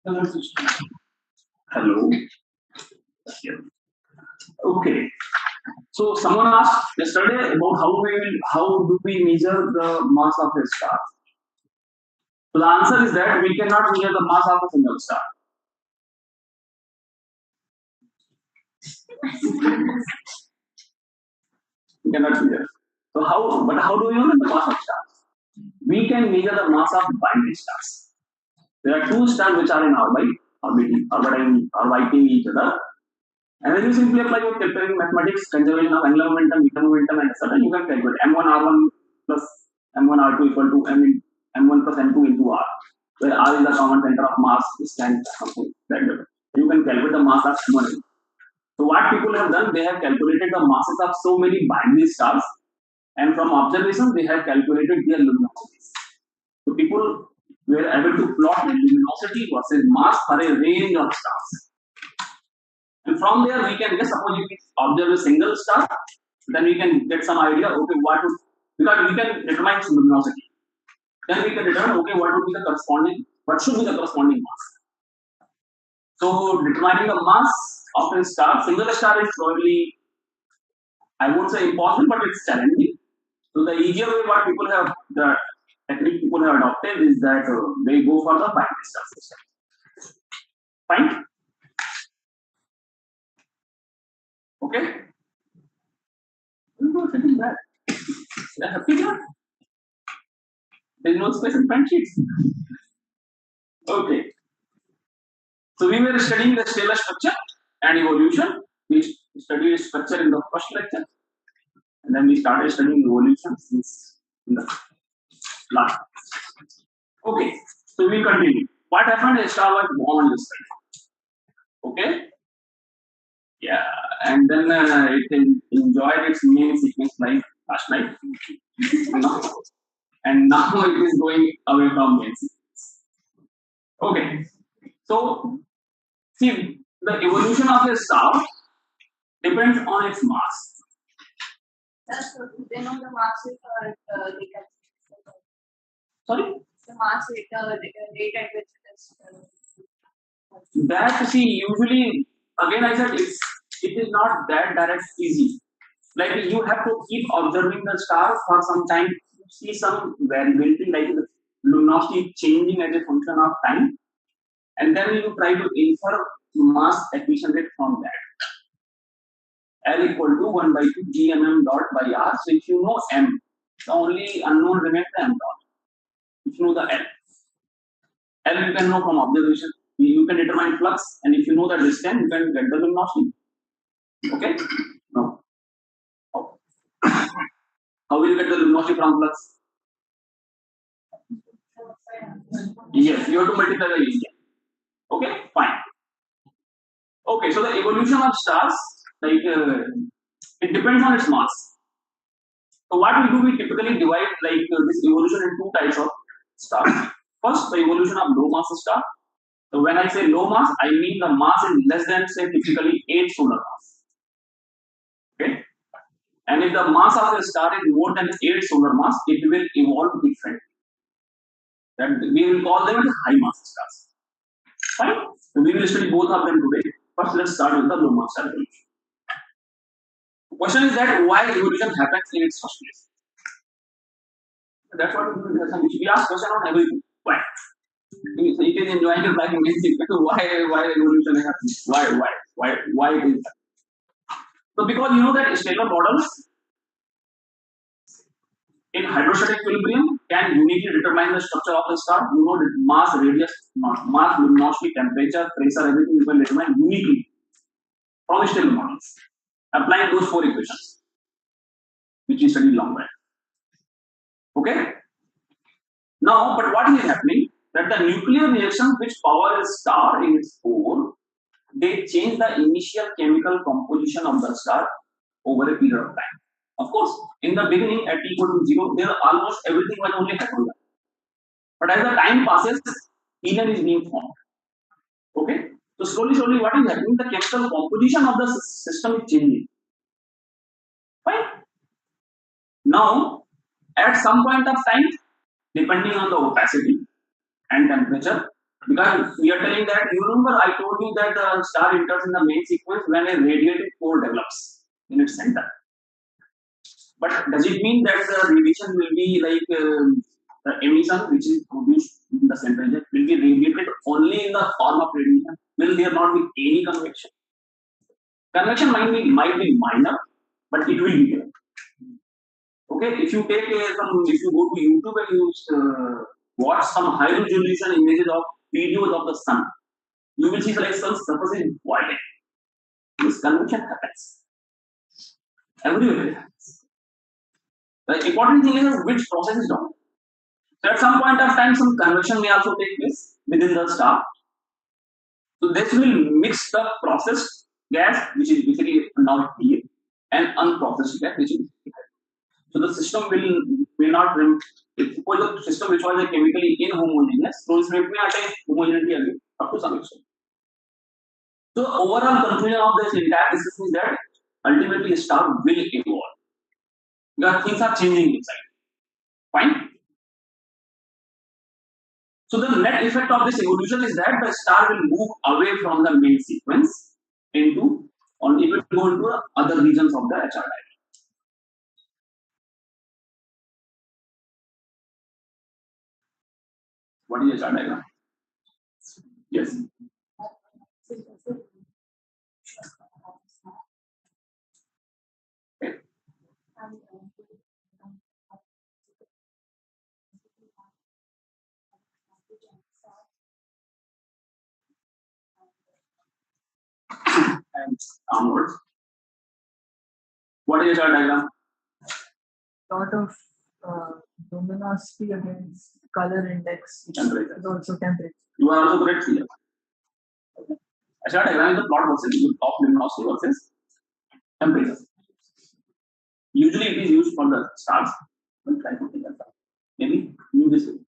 Hello. Yeah. Okay. So someone asked yesterday about how do we measure the mass of a star. So the answer is that we cannot measure the mass of a single star. We cannot measure. So how do we know the mass of stars? We can measure the mass of binary stars. There are two stars which are in orbiting each other. And then you simply apply your preparing mathematics, conservation of angular momentum, meter momentum, and etc. You can calculate m1 r1 plus m1 r2 equal to m1 plus m2 into r, where r is the common center of mass, distance, something like that. You can calculate the mass of m1. So what people have done, they have calculated the masses of so many binary stars, and from observation they have calculated their luminosities. So people were able to plot the luminosity versus mass for a range of stars. And from there, we can just suppose if we observe a single star, then we can get some idea. Okay, because we can determine its luminosity. Then we can determine what should be the corresponding mass. So determining the mass of a star, single star is probably, I won't say impossible, but it's challenging. So the easier way the technique people have adopted is that they go for the binary star system. Fine. Okay. No, sitting back. They're happy now. There's no space in front sheets. Okay. So we were studying the stellar structure and evolution. We studied structure in the first lecture, and then we started studying evolution since in the last. Okay. So we continue. What happened? A star was born this time. Okay. Yeah, and then it enjoyed its main sequence life last night. And now it is going away from main sequence. Okay. So see, the evolution of a star depends on its mass. They know the mass data. Sorry? The mass data at which it is. That usually again I said it is not that direct easy. Like you have to keep observing the star for some time to see some variability, like the luminosity changing as a function of time, and then you try to infer mass accretion rate from that. L equal to 1 by 2 gmm dot by r. So if you know m, the only unknown remains the m dot. If you know the L you can know from observation. You can determine flux, and if you know the distance, you can get the luminosity. Okay? No. How will you get the luminosity from flux? Yes, you have to multiply the area. Okay, fine. Okay, so the evolution of stars, it depends on its mass. So what we do, we typically divide this evolution in two types of stars. First, the evolution of low mass star. So when I say low mass, I mean the mass is less than, say, typically 8 solar mass. Okay, and if the mass of a star is more than 8 solar mass, it will evolve differently. That we will call them high mass stars. Fine. So we will study both of them today. First, let's start with the low mass star evolution. The question is that why evolution happens in its first place? That's what we ask question on everything. Why? So it is enjoying your life immensely. Why evolution happens? Why it is? So because you know that stellar models in hydrostatic equilibrium can uniquely determine the structure of the star. You know that mass, radius, mass, luminosity, temperature, pressure, everything you can determine uniquely from stellar models. Applying those 4 equations, which we studied long back. Okay. Now, but what is happening? That the nuclear reactions which power a star in its core, they change the initial chemical composition of the star over a period of time. Of course, in the beginning at t equal to 0, there almost everything was only hydrogen. But as the time passes, helium is being formed. Okay? So slowly, what is happening? The chemical composition of the system is changing. Fine? Now, at some point of time, depending on the opacity and temperature, Because we are telling that, you remember I told you that the star enters in the main sequence when a radiated core develops in its center. But does it mean that the radiation will be like the emission which is produced in the center will be radiated only in the form of radiation? Will there not be any convection? Convection might be minor, but it will be there. Okay, if you take if you go to YouTube and you watch some high resolution images of videos of the sun, you will see like sun's surface is white. This convection happens everywhere. It happens. The important thing is which process is done. So at some point of time, some convection may also take place within the star. So this will mix the processed gas, which is basically not here, and unprocessed gas, which is here. So the system will not suppose the system which was chemically inhomogeneous, so it may attain homogeneity again up to some extent. So overall conclusion of this entire discussion is that ultimately a star will evolve because things are changing inside. Fine. So the net effect of this evolution is that the star will move away from the main sequence into, or it will go into other regions of the HR diagram. What is HR diagram? Yes. Okay. And onwards. What is HR diagram? Lot of luminosity against color index, which Temperature. is also temperature. You are also correct here. Okay. HR diagram is the plot versus of luminosity versus temperature. Usually it is used for the stars. But try to think of that. Maybe use this way.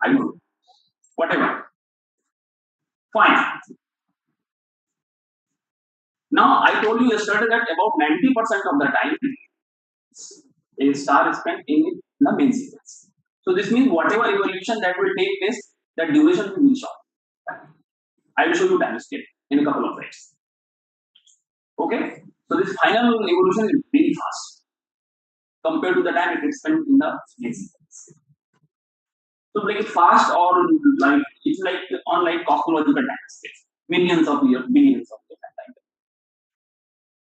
I don't know. Whatever. Fine. Now I told you yesterday that about 90% of the time a star is spent in the main sequence. So this means whatever evolution that will take place, that duration will be short. I will show you time scale in a couple of slides. Okay. So this final evolution is very fast compared to the time it is spent in the main sequence. So like fast or like it's like on like cosmological time scale, millions of years, billions of years time.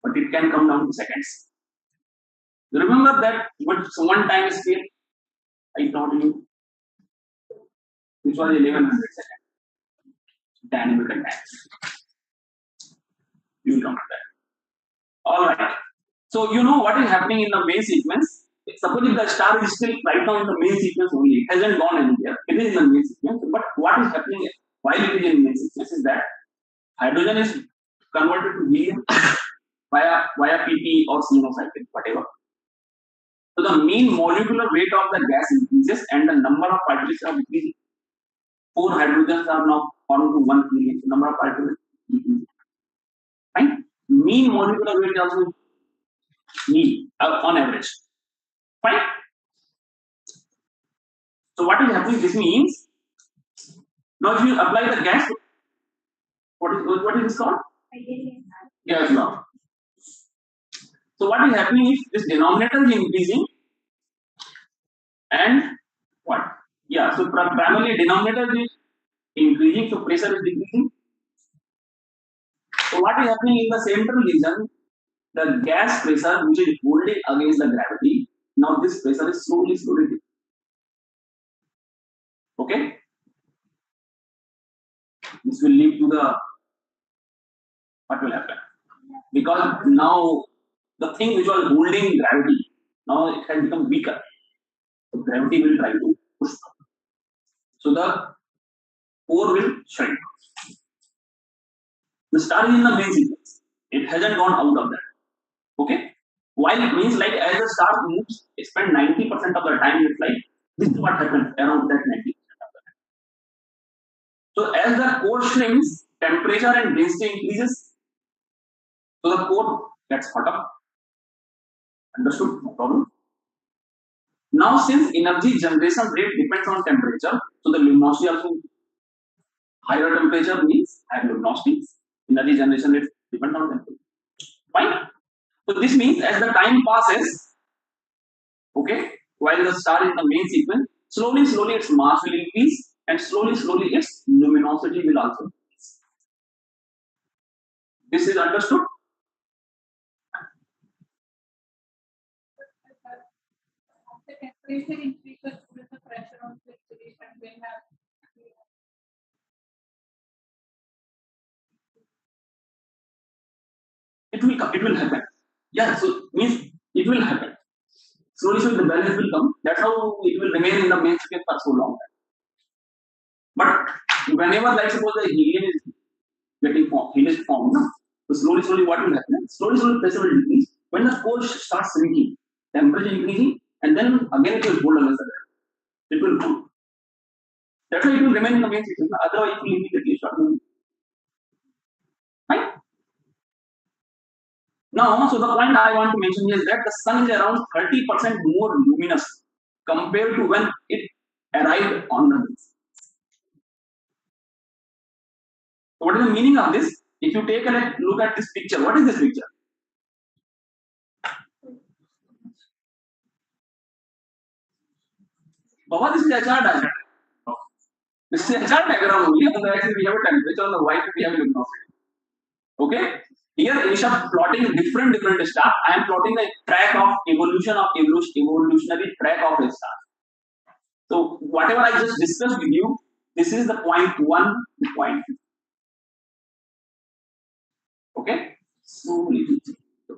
But it can come down to seconds. Remember that with one time scale I told you, which was 1100 seconds. Dynamical time. You will come to that. Alright. So you know what is happening in the main sequence. Suppose if the star is still right now in the main sequence only, it hasn't gone anywhere, it is in the main sequence, but what is happening while it is in main sequence is that hydrogen is converted to helium via PP or CNO cycle, whatever. So the mean molecular weight of the gas increases and the number of particles are decreasing. 4 hydrogens are now formed to 1 helium. The number of particles decreasing. Fine. Mean molecular weight also mean on average. Fine. So what is happening? This means now if you apply the gas, what is this called? Gas law. So what is happening is this denominator is increasing and what? Yeah, so primarily denominator is increasing, so pressure is decreasing. So what is happening in the central region? The gas pressure which is holding against the gravity, now this pressure is slowly decreasing. Okay? This will lead to the what will happen? Because now the thing which was holding gravity, now it has become weaker. So gravity will try to push up. So the core will shrink. The star is in the main sequence. It hasn't gone out of that. Okay? While it means like as the star moves, it spends 90% of the time in its life. This is what happens around that 90% of the time. So as the core shrinks, temperature and density increases. So the core gets hotter. Understood? No problem. Now since energy generation rate depends on temperature, So the luminosity also, higher temperature means higher luminosity. Energy generation rate depend on temperature. Fine. So this means as the time passes, okay, while the star is in the main sequence, slowly its mass will increase and slowly its luminosity will also increase. This is understood? The temperature increases with the pressure on the solution will have. It will happen. Yeah, so means it will happen. Slowly the balance will come. That's how it will remain in the main sequence for so long. But whenever, like suppose the helium is getting formed, helium is formed, no? So slowly what will happen? Slowly pressure will decrease. When the core starts shrinking, temperature increasing, and then again it will hold on the it will hold. That's why it will remain in the main sequence. Otherwise, it will immediately start moving. Right? Now, so the point I want to mention is that the sun is around 30% more luminous compared to when it arrived on the moon. So what is the meaning of this? If you take a look at this picture, what is this picture? Baba, this is HR diagram. This is HR diagram only. On the axis we have a temperature, on the y we have luminosity. Okay? Here instead of plotting different stuff, I am plotting the track of evolutionary track of a star. So whatever I just discussed with you, this is the point 1 to point 2. Okay? So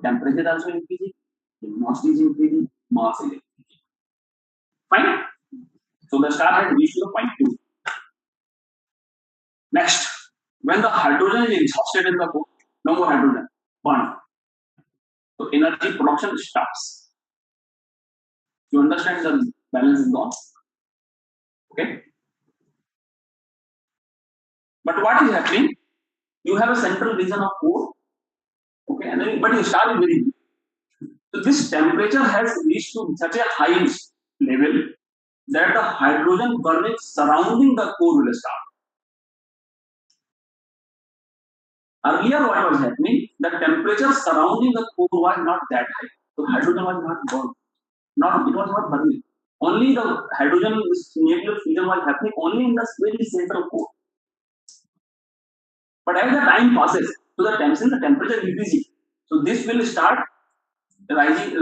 temperature is also increasing, luminosity is increasing, mass is increasing. Fine? So the star has reached the point 2. Next, when the hydrogen is exhausted in the core, no more hydrogen, burn. So energy production stops. You understand the balance is gone. Okay? But what is happening? You have a central region of core. Okay, and then but your star is very big. So this temperature has reached to such a high level that the hydrogen burning surrounding the core will start. Earlier, what was happening? The temperature surrounding the core was not that high. So hydrogen was not burned. It was not burning. Only the hydrogen nuclear fusion was happening only in the very central core. But as the time passes, so the temperature increases. So this will start rising.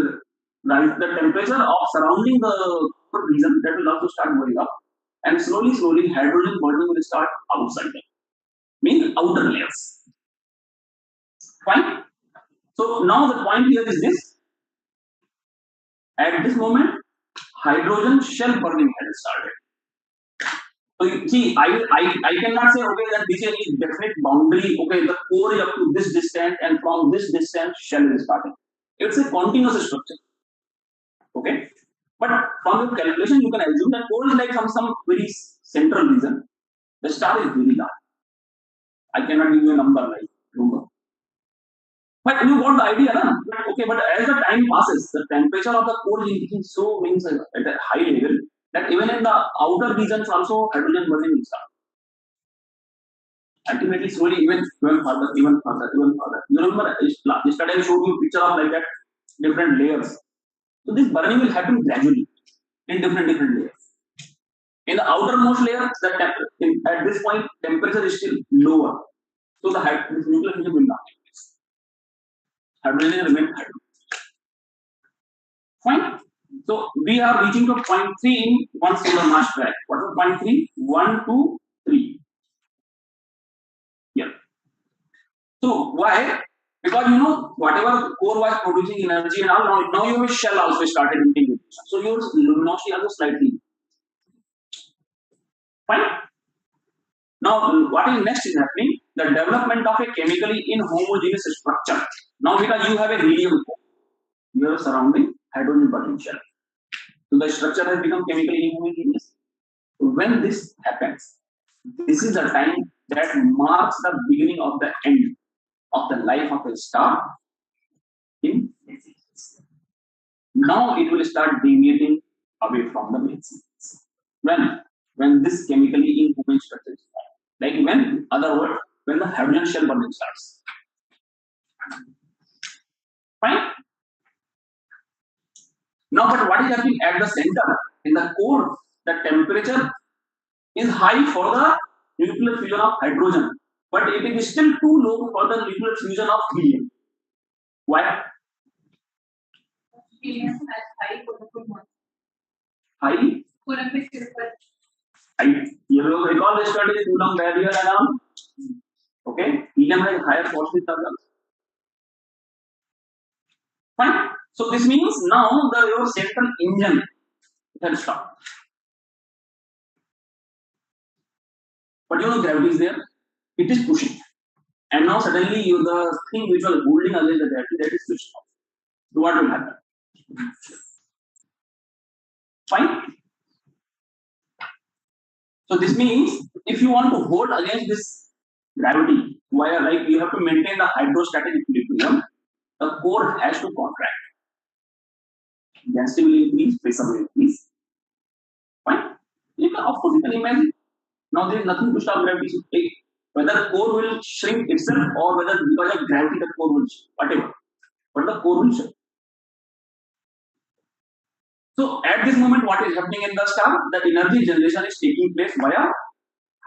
The temperature of surrounding the region that will also start going up, and slowly hydrogen burning will start outside them, means outer layers. Fine. So now the point here is this: at this moment, hydrogen shell burning has started. So you see, I cannot say okay that this is definite boundary. Okay, the core is up to this distance, and from this distance, shell is starting. It's a continuous structure. Okay, but from your calculation, you can assume that core is like some very central region. The star is very large. I cannot give you a number like number. But you got the idea, na? Okay, but as the time passes, the temperature of the core is increasing so means at a high level that even in the outer regions also hydrogen burning will start. Ultimately, slowly, even further. You remember yesterday I showed you a picture of like that different layers. So this burning will happen gradually in different layers. In the outermost layer, at this point temperature is still lower. So this nuclear fusion will not take place. Hydrogen remains hydrogen. Fine. So we are reaching to point 3 in one solar mass track. What is point 3? 1, 2, 3. Yeah. So why? Because whatever core was producing energy and all, now your shell also started emitting. So your luminosity also slightly. Fine. Now what is next is happening? The development of a chemically inhomogeneous structure. Now because you have a helium core, you have surrounding hydrogen potential. So the structure has become chemically inhomogeneous. When this happens, this is the time that marks the beginning of the end of the life of a star in physics. Now it will start deviating away from the main sequence. When? when this chemically inhumane structure is formed. Like when, other word, when the hydrogen shell burning starts. Fine. Now, but what is happening at the center? In the core, the temperature is high for the nuclear fusion of hydrogen, but it is still too low for the nuclear fusion of helium. Why? Helium has high molecular High? You will recall the study in Coulomb barrier and all. Okay, helium has higher positive charge. Fine. So this means now your central engine has stopped. But you know gravity is there. It is pushing. And now suddenly the thing which was holding against the gravity, that is switched off. So what will happen? Fine. So this means if you want to hold against this gravity, why like you have to maintain the hydrostatic equilibrium, the core has to contract. Density will increase, pressure will increase. Fine. Of course, you can imagine. Now there is nothing to stop gravity. So whether the core will shrink itself or whether because of gravity the core will shrink, whatever. But the core will shrink. So at this moment, what is happening in the star? The energy generation is taking place via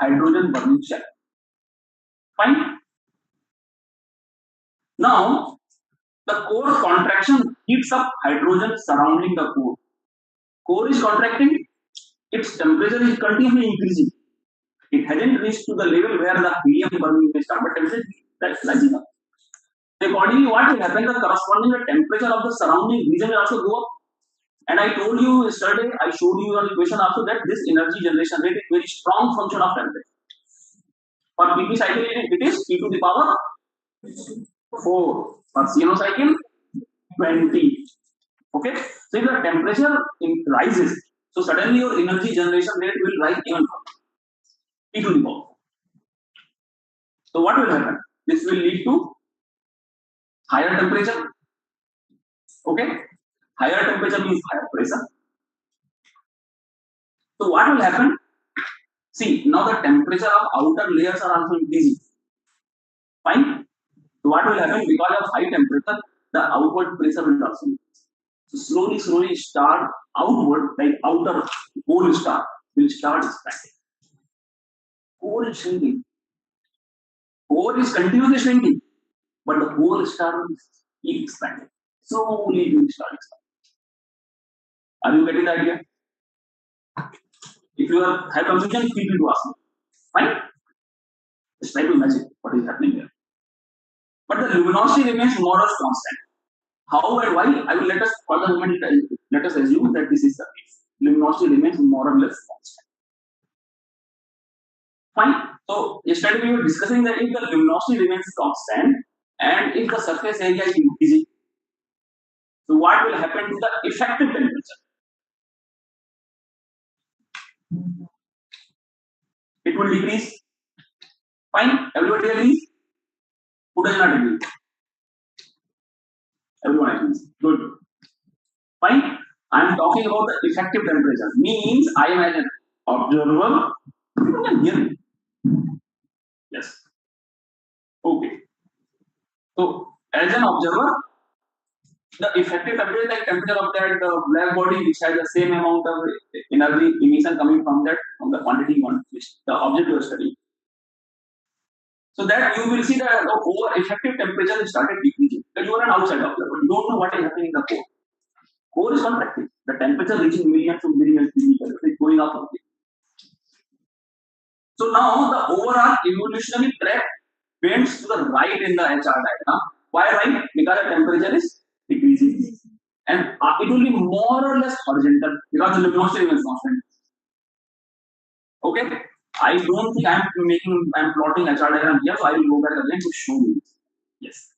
hydrogen burning shell. Fine. Now the core contraction heats up hydrogen surrounding the core. Core is contracting, its temperature is continuously increasing. It hasn't reached to the level where the helium burning may start, but temperature is rising up. Accordingly, what will happen? The corresponding temperature of the surrounding region will also go up. And I told you yesterday, I showed you an equation also that this energy generation rate is very strong function of temperature. For PP cycle, it is T to the power 4. For CNO cycle, 20. Okay. So if the temperature rises, so suddenly your energy generation rate will rise even further. T to the power. So what will happen? This will lead to higher temperature. Okay. Higher temperature means higher pressure. So what will happen? See, now the temperature of outer layers are also increasing. Fine. So what will happen? Because of high temperature, the outward pressure will also increase. So slowly start outward, like outer pole star will start expanding. Core is shrinking. Core is continuously shrinking, but the pole star will keep expanding. Slowly it will start expanding. Are you getting the idea? If you have confusion, feel free to ask me. Fine? Just try to imagine what is happening here. But the luminosity remains more or less constant. How and why? I will let us for the moment let us assume that this is the case. Luminosity remains more or less constant. Fine. So yesterday we were discussing that if the luminosity remains constant and if the surface area is increasing, so what will happen to the effective temperature? It will decrease. Fine. Everybody agrees? Who does not agree? Everyone agrees. Good. Fine. I am talking about the effective temperature. Means I am an observer. You can hear me. Yes. Okay. So as an observer, the effective temperature, like temperature of that black body, which has the same amount of energy emission coming from that, from the quantity one, which the object you are studying. So that you will see that over effective temperature started decreasing. Because you are an outside observer, you don't know what is happening in the core. Core is contracting. The temperature reaching millions to millions degrees, it is going up. So now the overall evolutionary track bends to the right in the HR diagram. Why right? Because the temperature is decreasing. And it will be more or less horizontal because the luminosity remains constant. Okay? I don't think I'm plotting HR diagram here, so I will go back again to show you. Yes.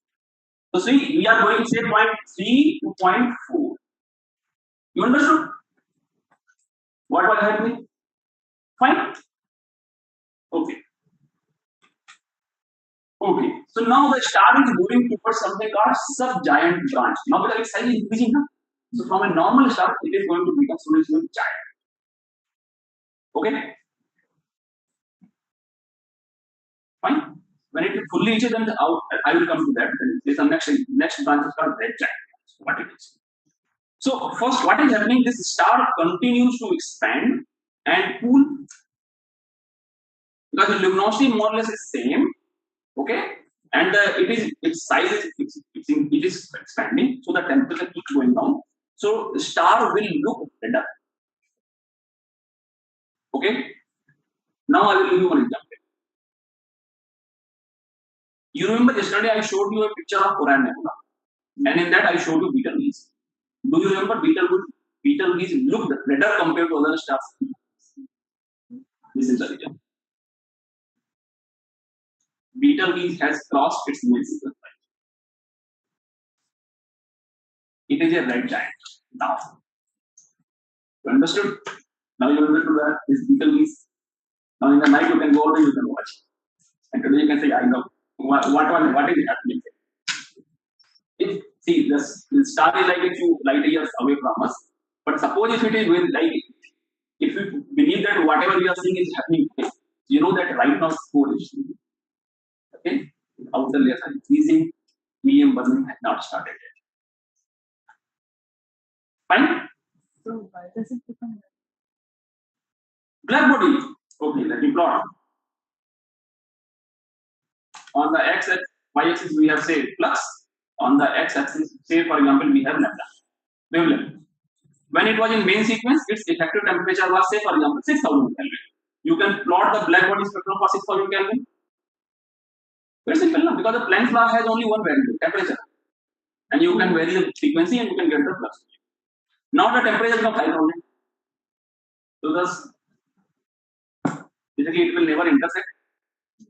So see, we are going to say point 3 to point 4. You understood? What was happening? Fine? Okay. Okay. So now the star is moving towards something called sub-giant branch. Now because its size is increasing, so from a normal star, it is going to become giant. Okay. Fine. When it fully reaches, then I will come to that. There's a next branch is called red giant. What it is. So first, what is happening? This star continues to expand and cool because the luminosity more or less is same. Okay, and its size is expanding, so the temperature keeps going down. So the star will look redder. Okay. Now I will give you one example. You remember yesterday I showed you a picture of Orion Nebula, and in that I showed you Betelgeuse. Do you remember Betelgeuse looked redder compared to other stars? This is the reason. Betelgeuse has crossed its main sequence. It is a red giant. Now, you understood? Now you understood that this Betelgeuse. Now in the night you can go out and you can watch. And today you can say, I know what is happening. See, the star is like a few light years away from us. But suppose if it is with like, if you believe that whatever we are seeing is happening today, you know that right now score is okay. Outer layers are increasing, medium burning has not started yet. Fine. So why does it become Black body. Okay, let me plot. On the y-axis we have say flux. On the x-axis, say for example, we have lambda wavelength. When it was in main sequence, its effective temperature was say for example 6000 Kelvin. You can plot the black body spectrum for 6000 Kelvin. Very simple, no? Because the Planck's law has only one variable, temperature, and you can vary the frequency and you can get the flux. Now the temperature becomes 5000. So thus, basically it will never intersect,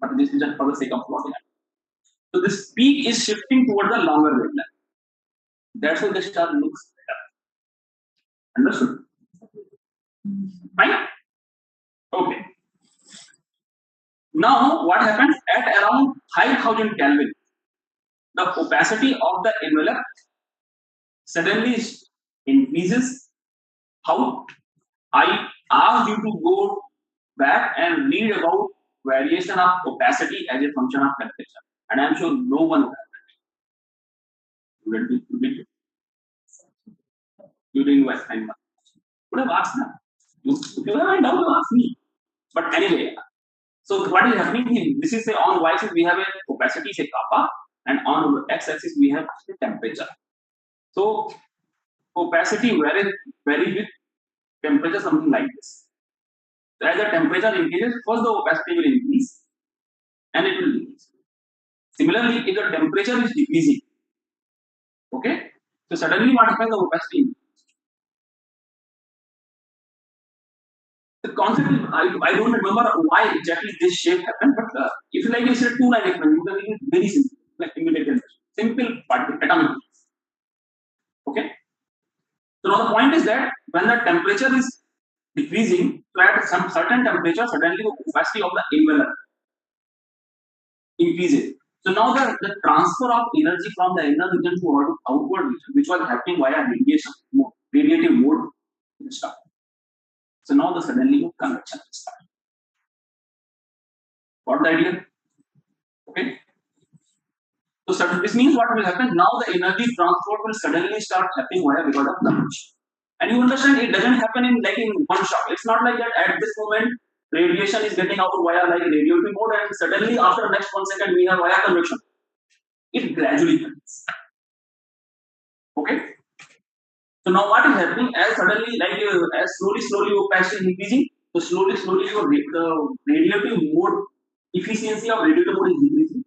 but this is just for the sake of plotting. So this peak is shifting towards the longer wavelength. That's why the star looks better. Understood? Fine? Okay. Now what happens at around 5000 Kelvin? The opacity of the envelope suddenly increases. How? I asked you to go back and read about variation of opacity as a function of temperature, and I'm sure no one will have that. You didn't waste time. Could have asked them. If you have a doubt, you ask me. But anyway, so what is happening? This is say on y-axis we have a opacity, say kappa, and on x-axis we have the temperature. So opacity varies with temperature, something like this. So as the temperature increases, first the opacity will increase, and it will decrease. Similarly, if the temperature is decreasing, okay, so suddenly what happens? The opacity increases. The concept is, I don't remember why exactly this shape happened, but if you like, it's a two-line experiment. You can make it very simple, like immediate simple atomic. Okay. So now the point is that when the temperature is decreasing, so at some certain temperature, suddenly the opacity of the envelope increases. So now the transfer of energy from the inner region to outward region, which was happening via radiative mode, will start. So now the suddenly convection will start. Got the idea? Okay. So this means what will happen? Now the energy transport will suddenly start happening via because of convection. And you understand it doesn't happen in one shot. It's not like that at this moment radiation is getting out via like radiative mode and suddenly after next 1 second we have via convection. It gradually happens. Okay. So now what is happening as suddenly as slowly opacity is increasing, so slowly the radiative mode efficiency of radiative mode is decreasing,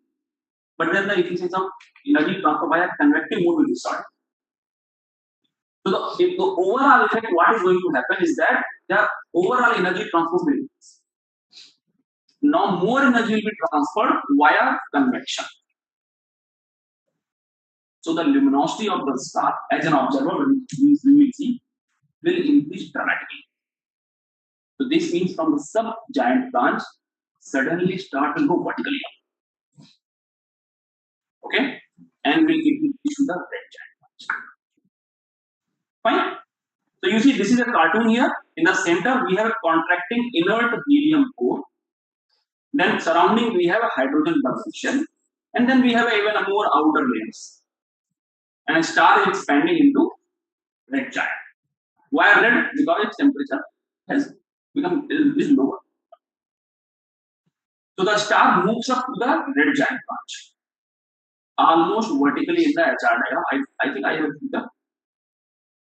but then the efficiency of energy transfer via convective mode will start. So the overall effect, what is going to happen is that the overall energy transfer will increase. Now more energy will be transferred via convection. So the luminosity of the star as an observer we will see will increase dramatically. So this means from the sub-giant branch suddenly start to go vertically up. Okay? And will increase to the red giant branch. Fine? So you see this is a cartoon here. In the center we have a contracting inert helium core. Then surrounding we have a hydrogen transition, and then we have even a more outer layers. And a star is expanding into red giant. Why red? Because its temperature has become is lower. So the star moves up to the red giant branch, almost vertically in the HR diagram. I think I have the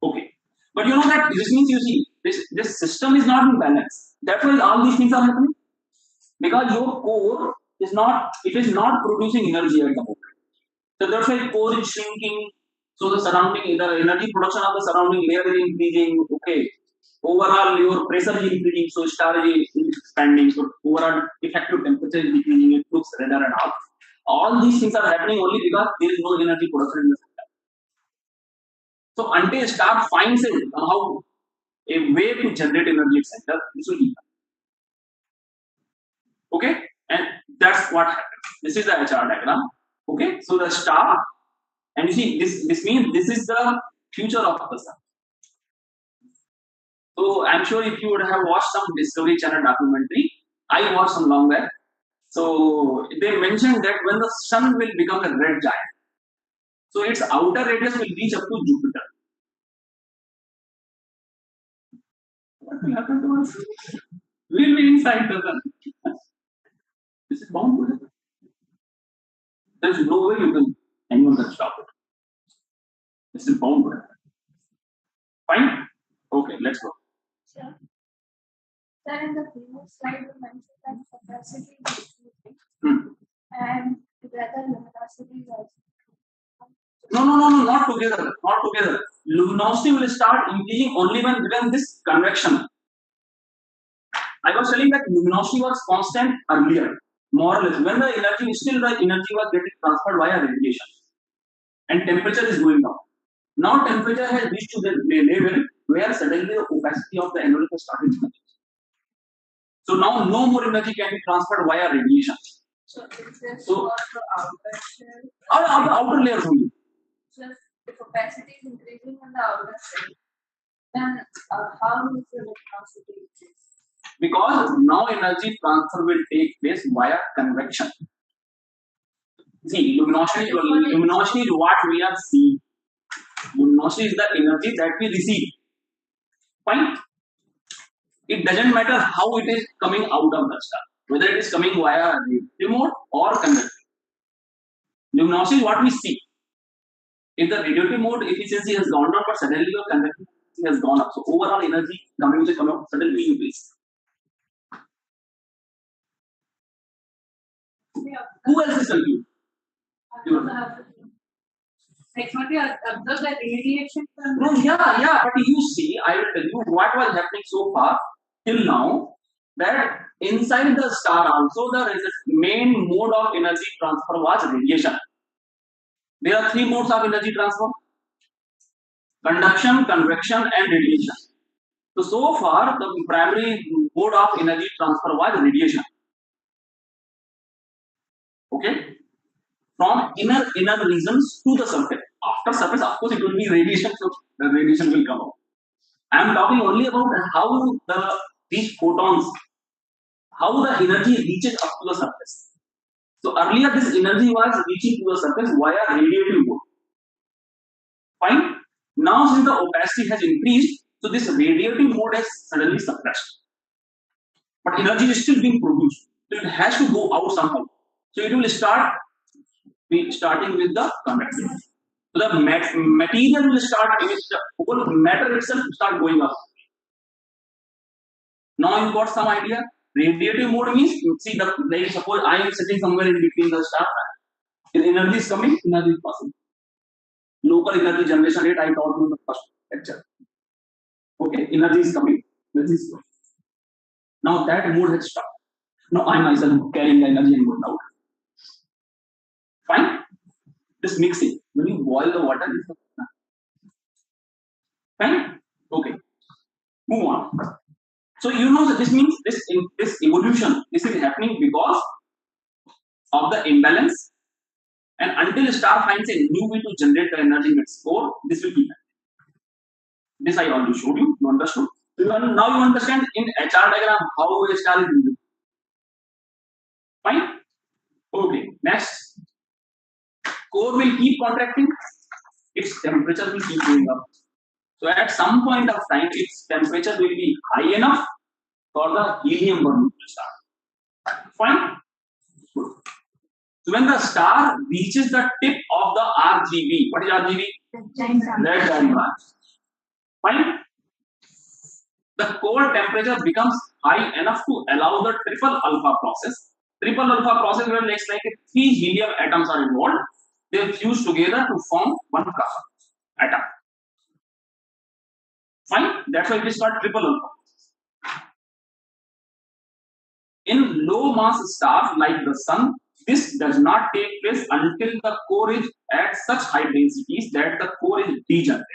okay. But you know that this means you see this system is not in balance. That's why all these things are happening. Because your core is not producing energy at the moment. So that's why core is shrinking. So the energy production of the surrounding layer is increasing. Okay. Overall your pressure is increasing, so star is expanding. So overall effective temperature is decreasing. It looks redder and all these things are happening only because there is no energy production in the system. So until star finds it somehow a way to generate energy itself, this will be okay, and that's what happens. This is the HR diagram. Okay, so the star, and you see this means this is the future of the sun. So I'm sure if you would have watched some Discovery Channel documentary, I watched some long back. So they mentioned that when the sun will become a red giant, so its outer radius will reach up to Jupiter. What will happen to us? We'll be inside the sun. This is bound to happen. There's no way anyone can stop it. This is bound to happen. Fine? Okay, let's go. Sure. Sir, in the previous slide, you mentioned that capacity is increasing and rather luminosity is also. No, not together. Not together. Luminosity will start increasing only when this convection. I was telling that luminosity was constant earlier, more or less. When the energy was getting transferred via radiation, and temperature is going down. Now temperature has reached to the level where suddenly the opacity of the envelope has started changing. So now no more energy can be transferred via radiation. So is this So, for the outer shell? the outer layers only. So if opacity is increasing on the outer shell, then how is the luminosity increase? Because now energy transfer will take place via convection. See, luminosity is what we are seeing. Luminosity is the energy that we receive. Fine. It doesn't matter how it is coming out of the star, whether it is coming via remote or convection. Luminosity is what we see. If the radiative mode efficiency has gone down, but suddenly your convection efficiency has gone up, so overall energy coming out suddenly increase. Yeah. Who else is confused? Like what you observe the radiation from No, yeah, but you see, I will tell you what was happening so far till now. That inside the star also the main mode of energy transfer was radiation. There are three modes of energy transfer: conduction, convection, and radiation. So far the primary mode of energy transfer was radiation. Okay, from inner regions to the surface. After surface, of course, it will be radiation. So the radiation will come out. I am talking only about how these photons, how the energy reaches up to the surface. So earlier this energy was reaching to the surface via radiative mode. Fine. Now since the opacity has increased, so this radiative mode has suddenly suppressed. But energy is still being produced. So it has to go out somehow. So it will starting with the convective. So the material will start, whole matter itself start going up. Now you got some idea. Radiative mode means, see, like suppose I am sitting somewhere in between the star. If energy is coming, energy is passing. Local energy generation rate I taught you in the first lecture. Okay, energy is coming, energy is going. Now that mode has stopped. Now I myself carrying the energy and going out. Fine. This mixing. When you boil the water, fine. Okay. Move on. So you know that this means this evolution, this is happening because of the imbalance, and until star finds a new way to generate the energy in its core, this will keep happening. This I already showed you. You understood? Now you understand in HR diagram how a star is moving. Okay, next, core will keep contracting, its temperature will keep going up. So at some point of time, its temperature will be high enough for the helium burning to start. Fine. Good. So when the star reaches the tip of the RGB, what is RGB? Red giant branch. Fine. The core temperature becomes high enough to allow the triple alpha process. Triple alpha process where it's like three helium atoms are involved. They fuse together to form one carbon atom. Fine. That's why it is called triple alpha. In low mass stars like the sun, this does not take place until the core is at such high densities that the core is degenerated.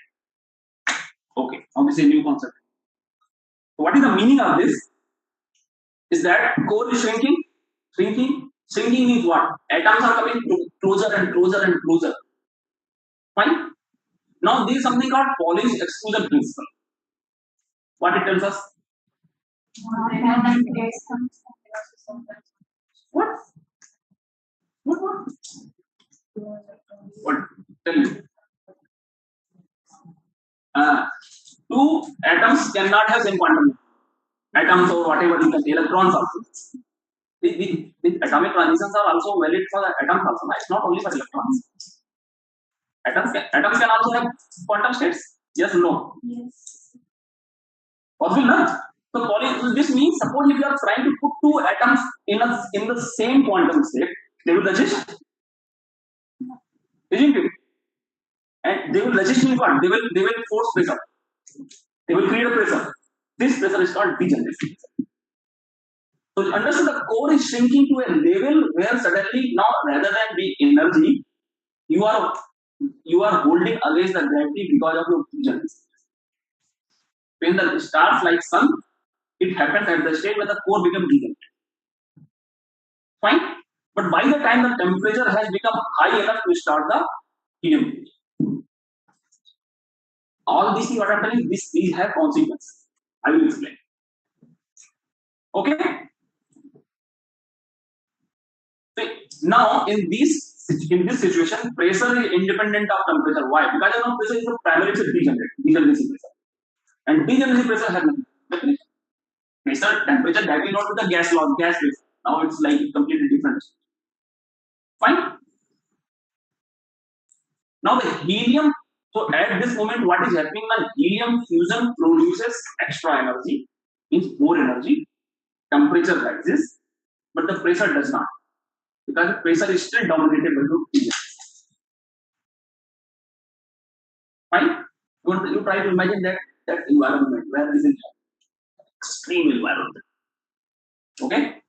Okay, obviously a new concept. So what is the meaning of this? Is that core is shrinking, shrinking. Shrinking means what? Atoms are coming closer and closer and closer. Fine. Now there is something called Pauli's exclusion principle. What it tells us? What? What? What? Tell me. Two atoms cannot have same quantum. Atoms or whatever you can say, electrons also. The atomic transitions are also valid for the atoms also. It's not only for electrons. Atoms can also have quantum states. Yes or no? Yes. Possible, no? So this means suppose if you are trying to put two atoms in the same quantum state, they will resist. Isn't it? And they will resist means what? They will force pressure. They will create a pressure. This pressure is called degeneration. So understand the core is shrinking to a level where suddenly now rather than the energy, you are holding against the gravity because of your degeneration. When the stars like sun, it happens at the stage when the core becomes degenerated. Fine? But by the time the temperature has become high enough to start the helium. All these things what I'm telling, these have consequences. I will explain. Okay? So now in this situation, pressure is independent of temperature. Why? Because you know pressure is the primary degeneracy pressure. And degeneracy pressure has nothing. Pressure, temperature, that will not be the gas pressure. Now it's like completely different. Fine? Now the helium, so at this moment what is happening, the helium fusion produces extra energy, means more energy, temperature rises, but the pressure does not. Because the pressure is still dominated by the helium. Fine? You try to imagine that environment where this is extreme environment. Okay?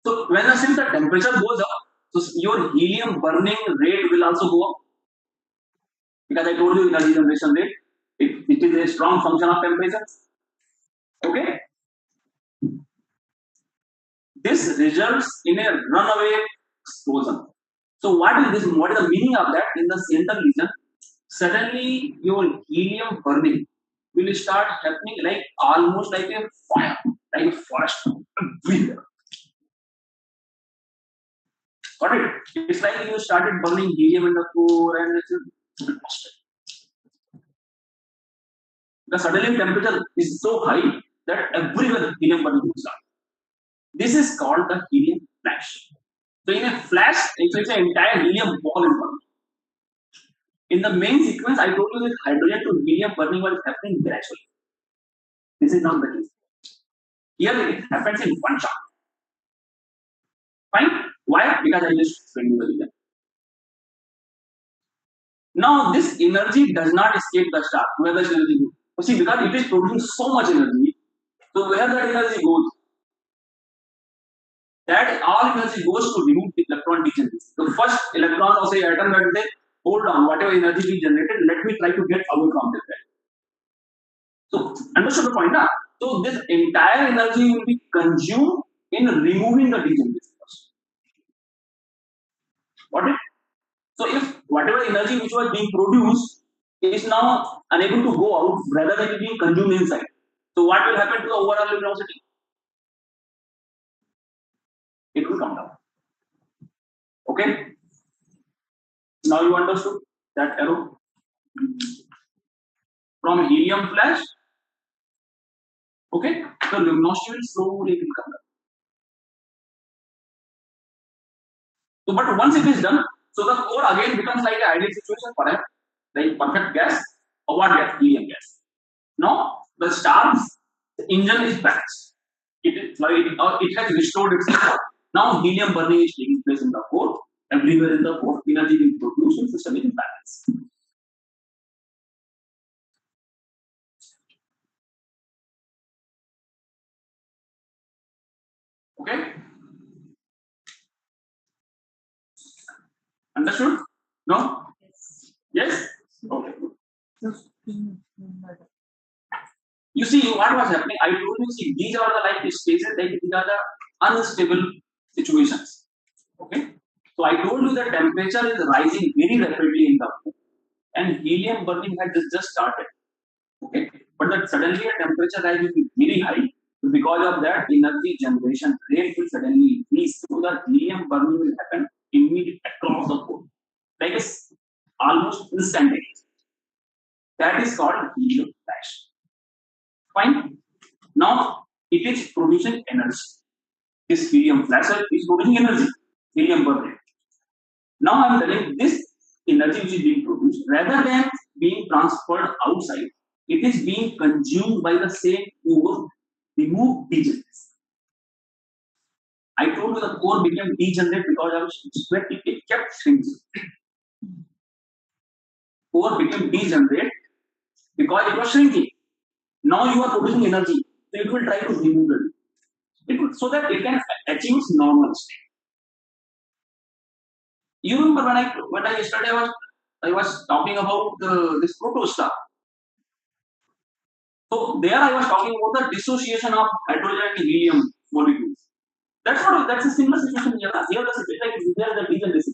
So since the temperature goes up, so your helium burning rate will also go up. Because I told you energy generation rate, it is a strong function of temperature. Okay? This results in a runaway explosion. So what is this? What is the meaning of that? In the center region, suddenly your helium burning will start happening like almost like a fire, like a forest. Got it? It's like you started burning helium in the core and it's the suddenly temperature is so high that everywhere helium burning will start. This is called the helium flash. So in a flash, it's an entire helium ball is burning. In the main sequence, I told you that hydrogen to helium burning was happening gradually. This is not the case. Here it happens in one shot. Fine? Why? Because I just explained you the reason. Now this energy does not escape the star. Where does energy go? You see, because it is producing so much energy, so where that energy goes? That all energy goes to remove the electron degeneration. The first electron or say atom that will say, hold on, whatever energy we generated, let me try to get away from this. So understood the point, now? So this entire energy will be consumed in removing the degeneration. Got it? So if whatever energy which was being produced is now unable to go out, rather than it being consumed inside. So what will happen to the overall luminosity? It will come down. Okay. Now you understood that arrow from helium flash. Okay, the luminosity will slowly become down. So, but once it is done, so the core again becomes like an ideal situation for a like perfect gas or what gas? Helium gas. Now the star's engine is balanced. It has restored itself. Now helium burning is taking place in the core. Everywhere in the core, energy being produced and system is in balance. Okay. Understood? No? Yes? Okay. You see what was happening? I told you, see, these are the like spaces, like these are the unstable situations. Okay? So I told you the temperature is rising very rapidly in the room and helium burning had just started. Okay? But that suddenly a temperature rise will be very high. So because of that, energy generation rate will suddenly increase. So the helium burning will happen immediately across the board. Like it's almost instantaneous. That is called helium flash. Fine. Now it is producing energy. This helium flash is producing energy, helium burning. Now I am telling this energy which is being produced, rather than being transferred outside, it is being consumed by the same core, remove degenerates. I told you the core became degenerate because of sweat, it kept shrinking. Core became degenerate because it was shrinking. Now you are producing energy, so it will try to remove it. So that it can achieve its normal state. You remember when I yesterday I was talking about this protostar. So there I was talking about the dissociation of hydrogen and helium molecules. That's a similar situation here. Here the situation like here the degeneration.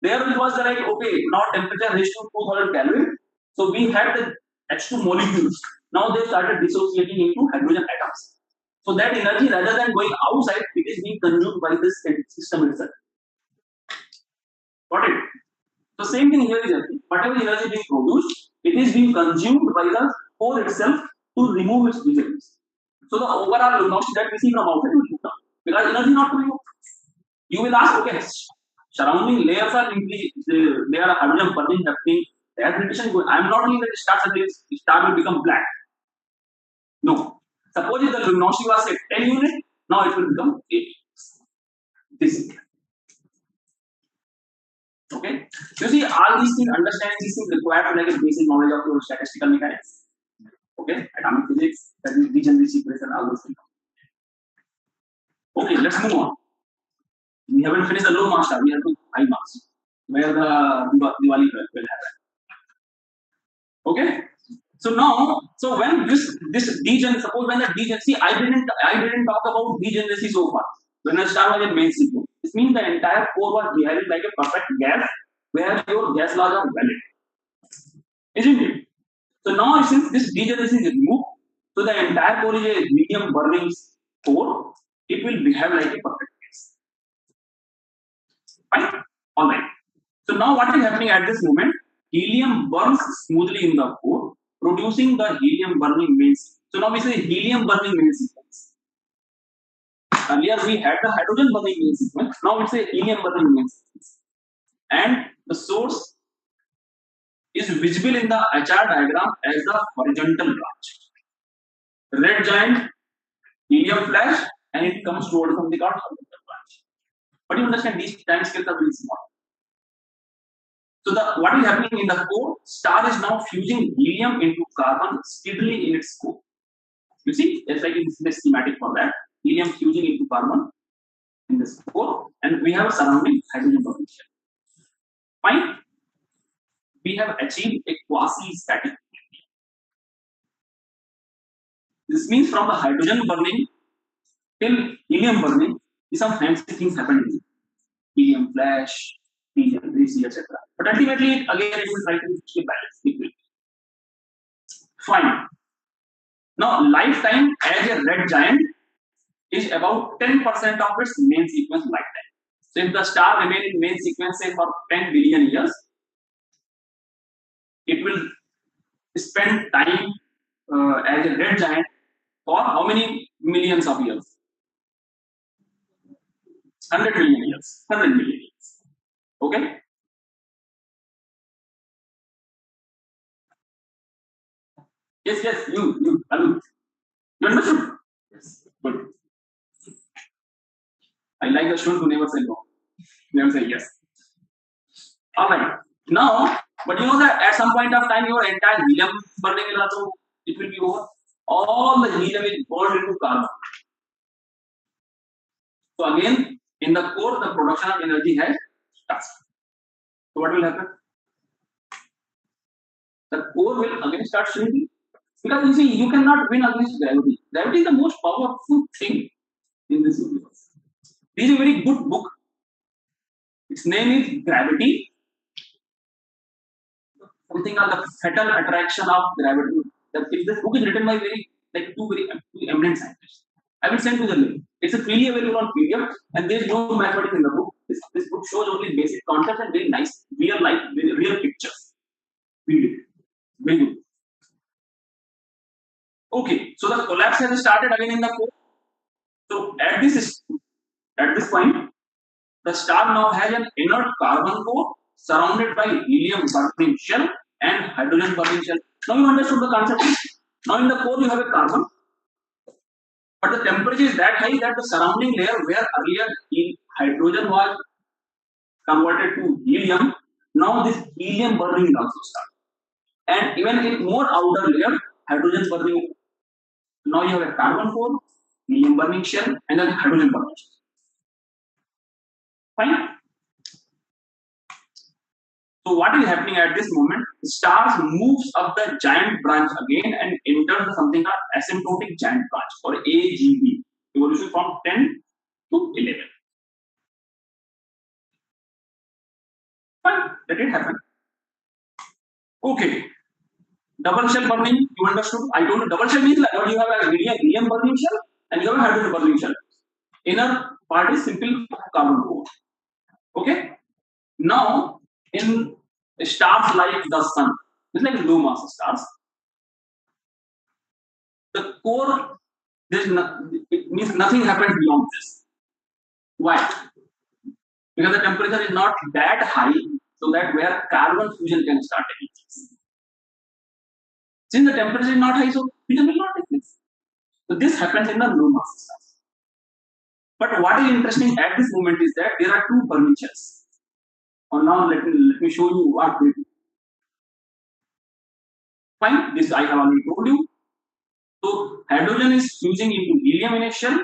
There it was like okay, now temperature raised to 2000 Kelvin. So we had the H2 molecules. Now they started dissociating into hydrogen atoms. So that energy rather than going outside, it is being consumed by this system itself. Got it? So same thing here is happening. Whatever energy being produced, it is being consumed by the core itself to remove its degeneracy. So the overall luminosity that we see from outside will come down because energy not coming out. You will ask, okay, surrounding layers are they are hydrogen burning happening. Air radiation going. I am not saying that star will become black. No. Suppose if the luminosity was at 10 units, now it will become 8. This is okay. You see, all these things, understanding these things require like a basic knowledge of your statistical mechanics. Okay, atomic physics, that is degeneracy, pressure, all those things. Okay, let's move on. We haven't finished the low marks, we have to high marks, where the Diwali will happen. Okay. So now, so when this degen, suppose when the degen, see, I didn't talk about degeneracy so far. When the star was in main sequence, this means the entire core was behaving like a perfect gas, where your gas laws are valid, isn't it? So now since this degeneracy is removed, so the entire core is a medium burning core, it will behave like a perfect gas. Fine? Alright. So now what is happening at this moment? Helium burns smoothly in the core, producing the helium burning main sequence. So now we say helium burning main sequence. Earlier we had the hydrogen burning main sequence, now it's a helium burning main sequence. And the source is visible in the HR diagram as the horizontal branch. Red giant, helium flash, and it comes towards something called horizontal branch. But you understand these time scales are very small. So what is happening in the core? Star is now fusing helium into carbon steadily in its core. You see, it's like this is the schematic for that. Helium fusing into carbon in this core, and we have a surrounding hydrogen potential. Fine. We have achieved a quasi-static. This means from the hydrogen burning till helium burning, some fancy things happen. Helium flash, degeneracy, etc. But ultimately, again, it will try to stay balanced. Fine. Now, lifetime as a red giant is about 10% of its main sequence lifetime. So if the star remain in main sequence say for 10 billion years, it will spend time as a red giant for how many millions of years? 100 million years. 100 million years. Okay? Yes, you, Arun. You understood? Yes. Good. I like the student who never say no. Never say yes. Alright. Now, but you know that at some point of time your entire helium burning will also it will be over. All the helium is burned into carbon. So again, in the core, the production of energy has started. So what will happen? The core will again start shrinking. Because you see, you cannot win against gravity. Gravity is the most powerful thing in this universe. This is a very good book. Its name is Gravity. Something called the fatal attraction of gravity. This book is written by two eminent scientists. I will send you the link. It's a freely available on PDF, and there is no mathematics in the book. This book shows only basic concepts and very nice, real life, real pictures. Read it. Very good. Okay, so the collapse has started again in the core. So at this point, the star now has an inert carbon core surrounded by helium burning shell and hydrogen burning shell. Now you understood the concept. Now in the core you have a carbon, but the temperature is that high that the surrounding layer where earlier hydrogen was converted to helium, now this helium burning will also start. And even in more outer layer, hydrogen burning. Now you have a carbon core, helium burning shell, and then hydrogen burning shell. Fine. So what is happening at this moment? The stars moves up the giant branch again and enters something called asymptotic giant branch or AGB. Evolution from 10 to 11. Fine, let it happen. Okay. Double shell burning, you understood? I told you double shell means like what you have a helium burning shell and you have a hydrogen burning shell. Inner part is simple carbon core. Okay? Now, in stars like the sun, it's like low mass stars. The core, it means nothing happens beyond this. Why? Because the temperature is not that high, so that where carbon fusion can start taking place. Since the temperature is not high, so fusion will not take place. So this happens in the low mass stars. But what is interesting at this moment is that there are two burning shells. Now let me show you what they do. Fine, this I have already told you. So hydrogen is fusing into helium in a shell,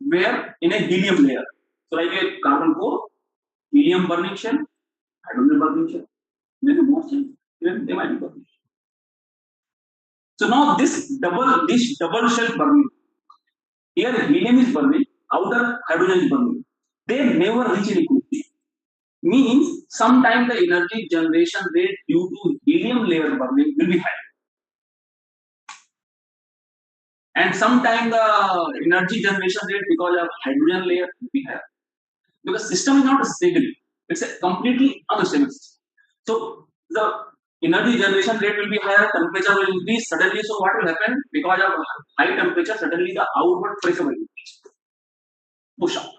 where in a helium layer. So like a carbon core, helium burning shell, hydrogen burning shell. Maybe more shells. They might be burning. So now this double shell burning. Here helium is burning, outer hydrogen is burning. They never reach equilibrium. Means sometime the energy generation rate due to helium layer burning will be high. And sometime the energy generation rate because of hydrogen layer will be higher. Because system is not stable. It's a completely unstable system. So the energy generation rate will be higher, temperature will increase suddenly. So what will happen? Because of high temperature, suddenly the outward pressure will increase. Push up.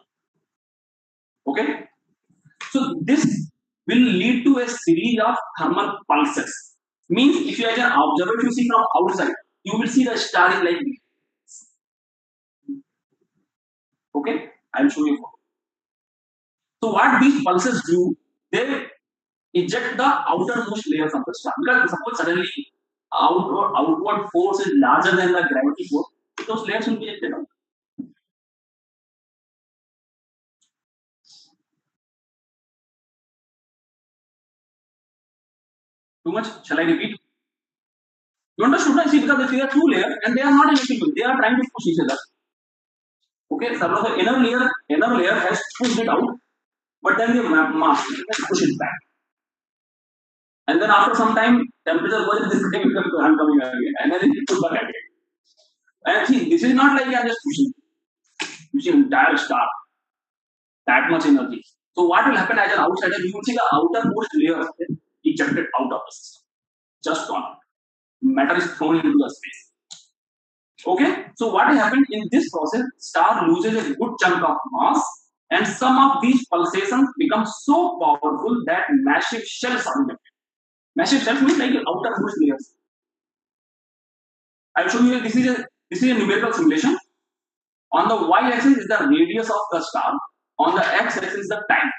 Okay? So this will lead to a series of thermal pulses. Means if you as an observer, if you see from outside, you will see the star is like this. Okay? I will show you. So what these pulses do, they eject the outermost layers of the star. Because suppose suddenly outward force is larger than the gravity force, those layers will be ejected out. Too much? Shall I repeat? You understood? I see, because there are two layers and they are not in equilibrium. They are trying to push each other. Okay, so the inner layer has pushed it out, but then the mass has pushed it back. And then after some time, temperature goes, this thing becomes coming again, and then it pushes back again. And see, this is not like I am just pushing entire star. that much energy. So what will happen as an outsider? You will see the outermost layer ejected out of the system. Just gone. Matter is thrown into the space. Okay, so what happened in this process? Star loses a good chunk of mass, and some of these pulsations become so powerful that massive shells are emitted. Massive shells means like outermost layers. I'll show you. This is a numerical simulation. On the y-axis is the radius of the star. On the x-axis is the time.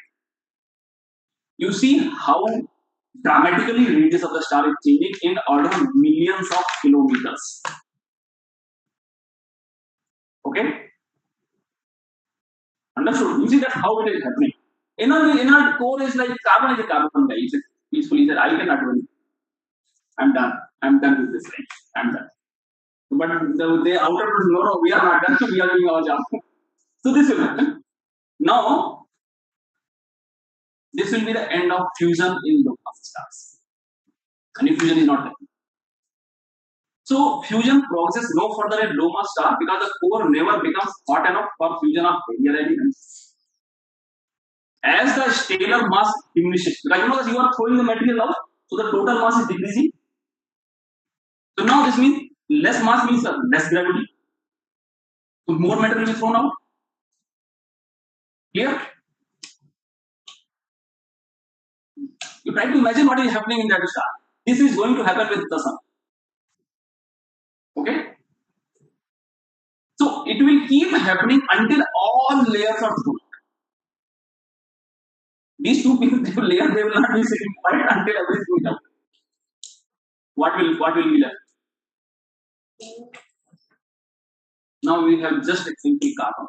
You see how dramatically radius of the star is changing in order of millions of kilometers. Okay, understood? You see that how it is happening. Inner core is like carbon is a carbon guy. It's peacefully said, I cannot do anything. I'm done. I'm done with this thing. I'm done. But the outer no, we are not done. We are doing our job. So this will happen. Now, this will be the end of fusion in low mass stars. And if fusion is not happening. So fusion progresses no further at low mass star because the core never becomes hot enough for fusion of heavier elements. As the stellar mass diminishes, because you know that you are throwing the material out, so the total mass is decreasing. So now this means less mass means less gravity. So more matter will be thrown out. Clear? You try to imagine what is happening in that star. This is going to happen with the sun. Okay? So it will keep happening until all layers are thrown. These two pieces they will not be sitting quiet until everything is done. What will be left? Now we have just a simple carbon.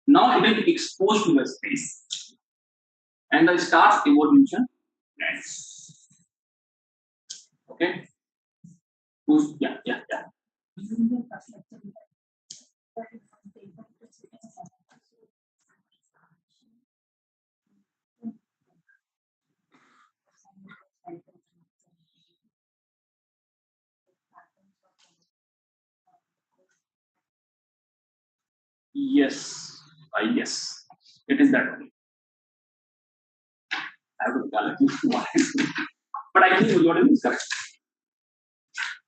Now it will be exposed to the space. And the star's evolution ends. Okay? Yeah. Yes, I guess it is that way. I have to calculate what it is. But I think what is correct.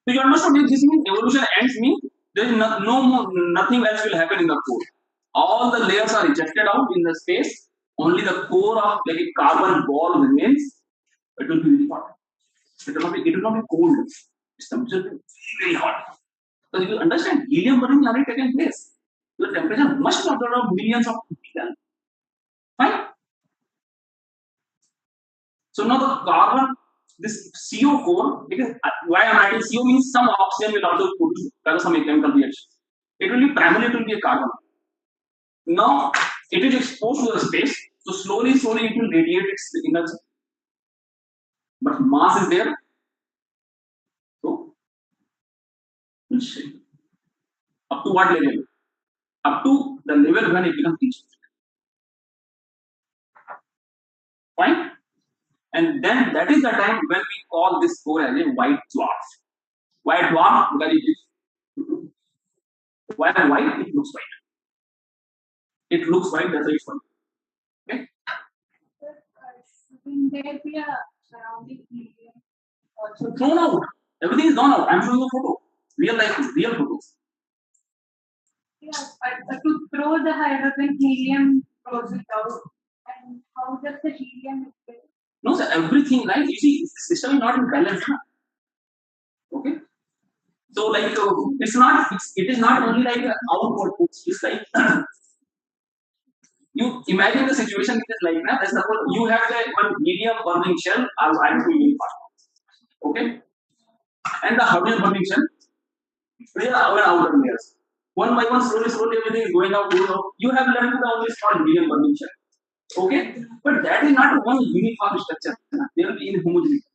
So you understand this means evolution ends means there is nothing else will happen in the core. All the layers are ejected out in the space. Only the core of like a carbon ball remains. It will be very hot. It will not be cold. Its temperature will be very hot. Because if you understand, helium burning already taken place. The temperature must be order of millions of people. Fine. So now the carbon, this CO core, because why I am writing CO means some oxygen will also produce because some chemical reaction. It will be primarily it will be a carbon. Now it is exposed to the space, so slowly it will radiate its energy. But mass is there, so up to what level? Up to the level when it becomes reached. Fine. And then that is the time when we call this core as a white dwarf. White dwarf because it is why white? It looks white. It looks white, that's why it's white. Okay? Shouldn't there be a surrounding medium also? Thrown out. Everything is gone out. I'm showing a photo. Real life, real photos. Yeah, but to throw the hydrogen helium throws it out. And how does the helium exist? No, sir, everything, right? You see, the system is not in balance. Okay? So, like, it is not only like outward puts, it's like, you imagine the situation it is like that. That's suppose you have the one medium burning shell, as I am doing okay? And the hydrogen burning shell, they are outer layers. One by one, slowly, everything is going out. You have left with only small medium burning shell. Okay? But that is not one uniform structure. They will be inhomogeneous.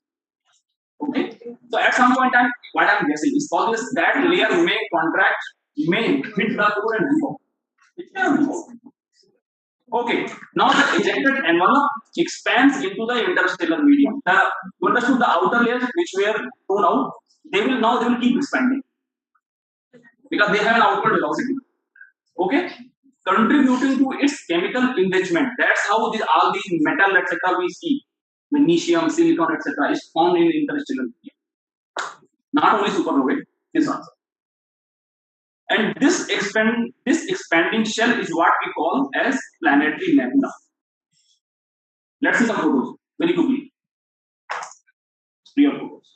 Okay? So at some point in time, what I am guessing is always that layer may contract, may hit the core and remove. It can remove. Okay, now the ejected envelope expands into the interstellar medium. You understood the outer layers which were thrown out, they will keep expanding because they have an outward velocity. Okay, contributing to its chemical enrichment. That's how all these metal etc. we see, magnesium, silicon etc. is found in interstellar medium. Not only supernovae, this also. And this expanding shell is what we call as planetary nebula. Let's see some photos very quickly. Real photos.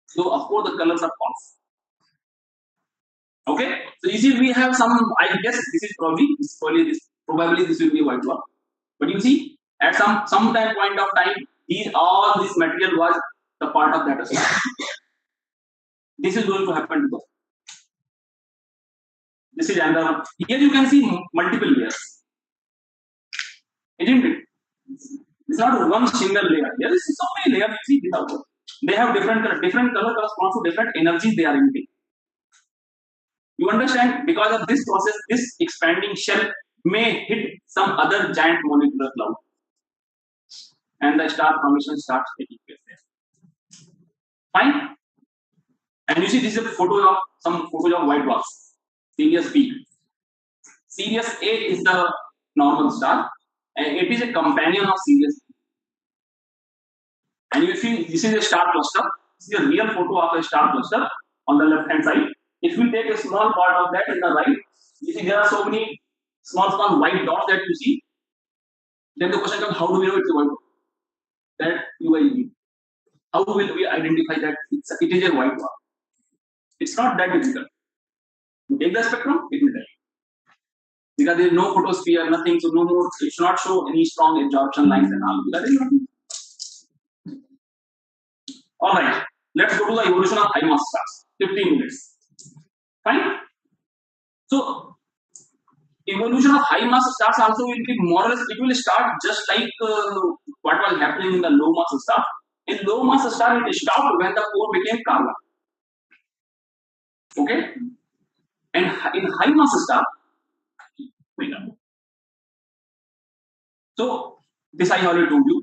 So of course the colors are false. Okay, so you see we have some. I guess this is probably this will be a white dwarf. But you see at some time point of time, all this material was the part of that star. This is going to happen to us. This is another one. Here you can see multiple layers, isn't it? It's not one single layer. There is so many layers. You see this output. They have different color corresponds to different energies they are emitting. You understand? Because of this process, this expanding shell may hit some other giant molecular cloud, and the star formation starts taking place there. Fine. And you see, this is a photo of some photos of white dwarfs. Sirius B. Sirius A is the normal star, and it is a companion of Sirius B. And you see, this is a star cluster. This is a real photo of a star cluster on the left hand side. If we take a small part of that in the right, you see there are so many small white dots that you see. Then the question comes, how do we know it's a white dot? That you will use. How will we identify that it is a white dot? It's not that difficult. You take the spectrum, it will tell you. Because there is no photosphere, nothing, so no more, it should not show any strong absorption lines and all. Because there is nothing. Alright, let's go to the evolution of high mass stars. 15 minutes. Fine. So, evolution of high mass stars also will be more or less, it will start just like what was happening in the low mass star. In low mass star, it stopped when the core became carbon. Okay? And in high mass star, wait a minute. So, this I already told you.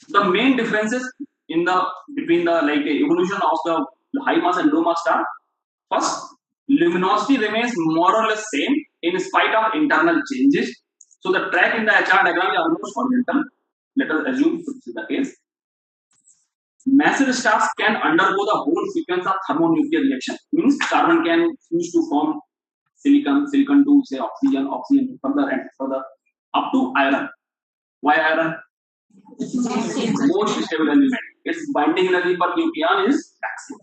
The main differences in between the evolution of the high mass and low mass star. First, luminosity remains more or less same in spite of internal changes. So the track in the HR diagram is almost horizontal. Let us assume this is the case. Massive stars can undergo the whole sequence of thermonuclear reaction. Means carbon can fuse to form silicon to say oxygen further and further up to iron. Why iron? Most stable element. Its binding energy per nucleon is maximum.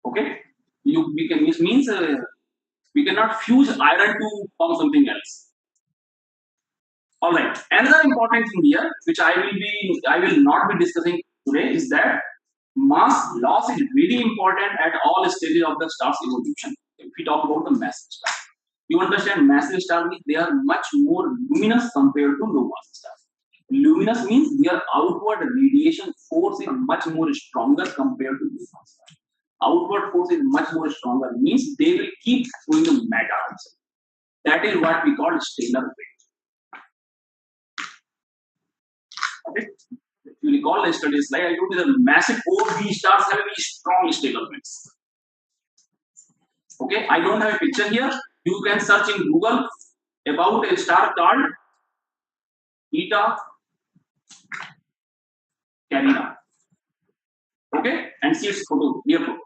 Okay, we cannot fuse iron to form something else. All right. Another important thing here, which I will not be discussing today, is that mass loss is very important at all stages of the star's evolution. If we talk about the massive star, you understand massive stars means they are much more luminous compared to low mass stars. Luminous means their outward radiation force is much more stronger compared to low mass stars. Outward force is much more stronger, means they will keep going to matter outside. That is what we call stellar weight. Okay. If you recall yesterday's slide, I told you that massive OB stars have very strong stellar weights. Okay, I don't have a picture here. You can search in Google about a star called Eta Carina. Okay, and see its photo, near photo.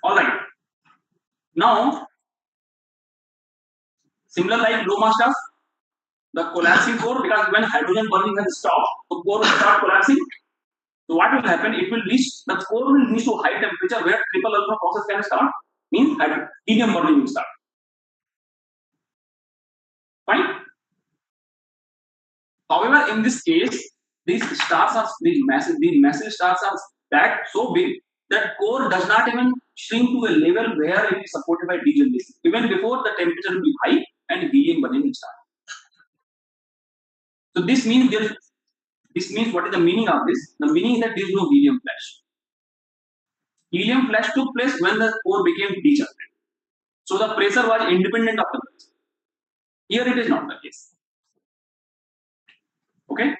Alright. Now, similar like low mass stars, the collapsing core, because when hydrogen burning has stopped, the core will start collapsing. So what will happen? The core will reach to high temperature where triple alpha process can start, means helium burning will start. Fine. However, in this case, these massive stars are packed so big that core does not even shrink to a level where it is supported by degeneration. Even before, the temperature will be high and helium burning will start. So this means what is the meaning of this? The meaning is that there is no helium flash. Helium flash took place when the core became degenerated. So the pressure was independent of the pressure. Here it is not the case. Okay.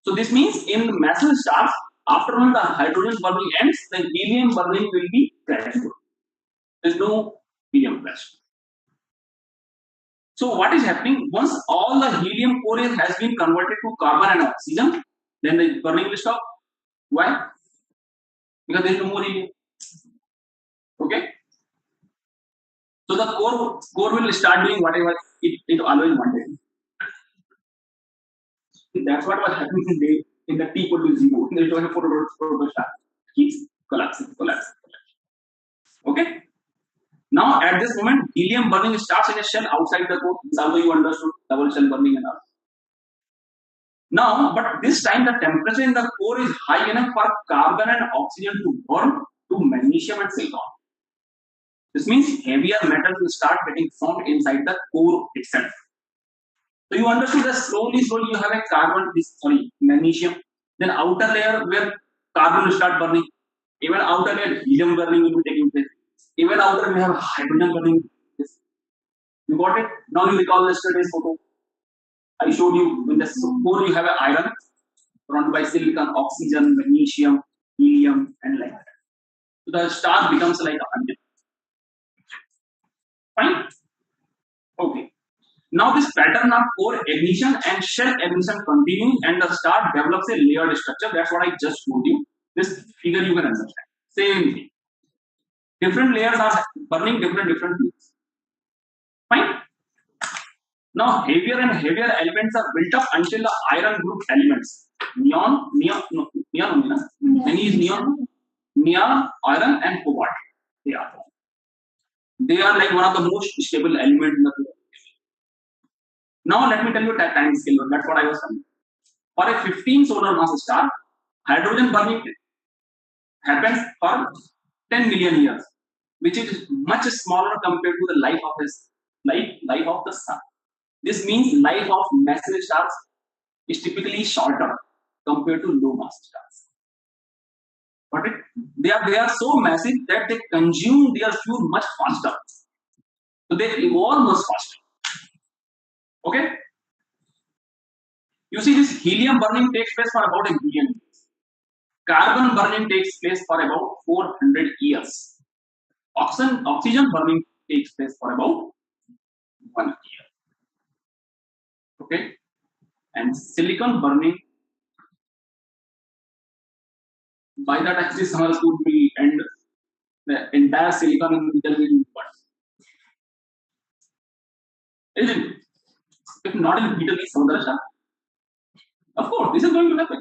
So this means in massive stars, after when the hydrogen burning ends, the helium burning will be gradual. There is no helium plus. So what is happening? Once all the helium core has been converted to carbon and oxygen, then the burning will stop. Why? Because there is no more helium. Okay. So the core will start doing whatever it always wanted. That's what was happening in the T equal to 0. It was a proto star. Keeps collapsing. Okay. Now at this moment, helium burning starts in a shell outside the core. Although you understood double shell burning and all. Now, but this time the temperature in the core is high enough for carbon and oxygen to burn to magnesium and silicon. This means heavier metals will start getting formed inside the core itself. So you understood that slowly you have a carbon, magnesium. Then outer layer where carbon will start burning. Even outer layer helium burning will be taking place. Even outer we have hydrogen burning. You got it? Now you recall yesterday's photo. I showed you in the core you have an iron surrounded by silicon, oxygen, magnesium, helium, and like that. So the star becomes like a onion. Fine? Okay. Now this pattern of core ignition and shell ignition continues and the star develops a layered structure. That's what I just told you. This figure you can understand. Same thing. Different layers are burning different things. Fine? Now heavier and heavier elements are built up until the iron group elements. Neon, many is neon, iron and cobalt. They are like one of the most stable elements in the field. Now let me tell you that time scale. That's what I was saying. For a 15 solar mass star, hydrogen burning happens for 10 million years, which is much smaller compared to the life of the sun. This means life of massive stars is typically shorter compared to low mass stars. But they are so massive that they consume their fuel much faster. So they evolve much faster. Okay? You see, this helium burning takes place for about a billion years. Carbon burning takes place for about 400 years. Oxygen burning takes place for about 1 year. Okay? And silicon burning, by that actually summer school will end. The entire silicon in metal will burn. Isn't it? If not in metal, is Samudra. Of course, this is going to happen.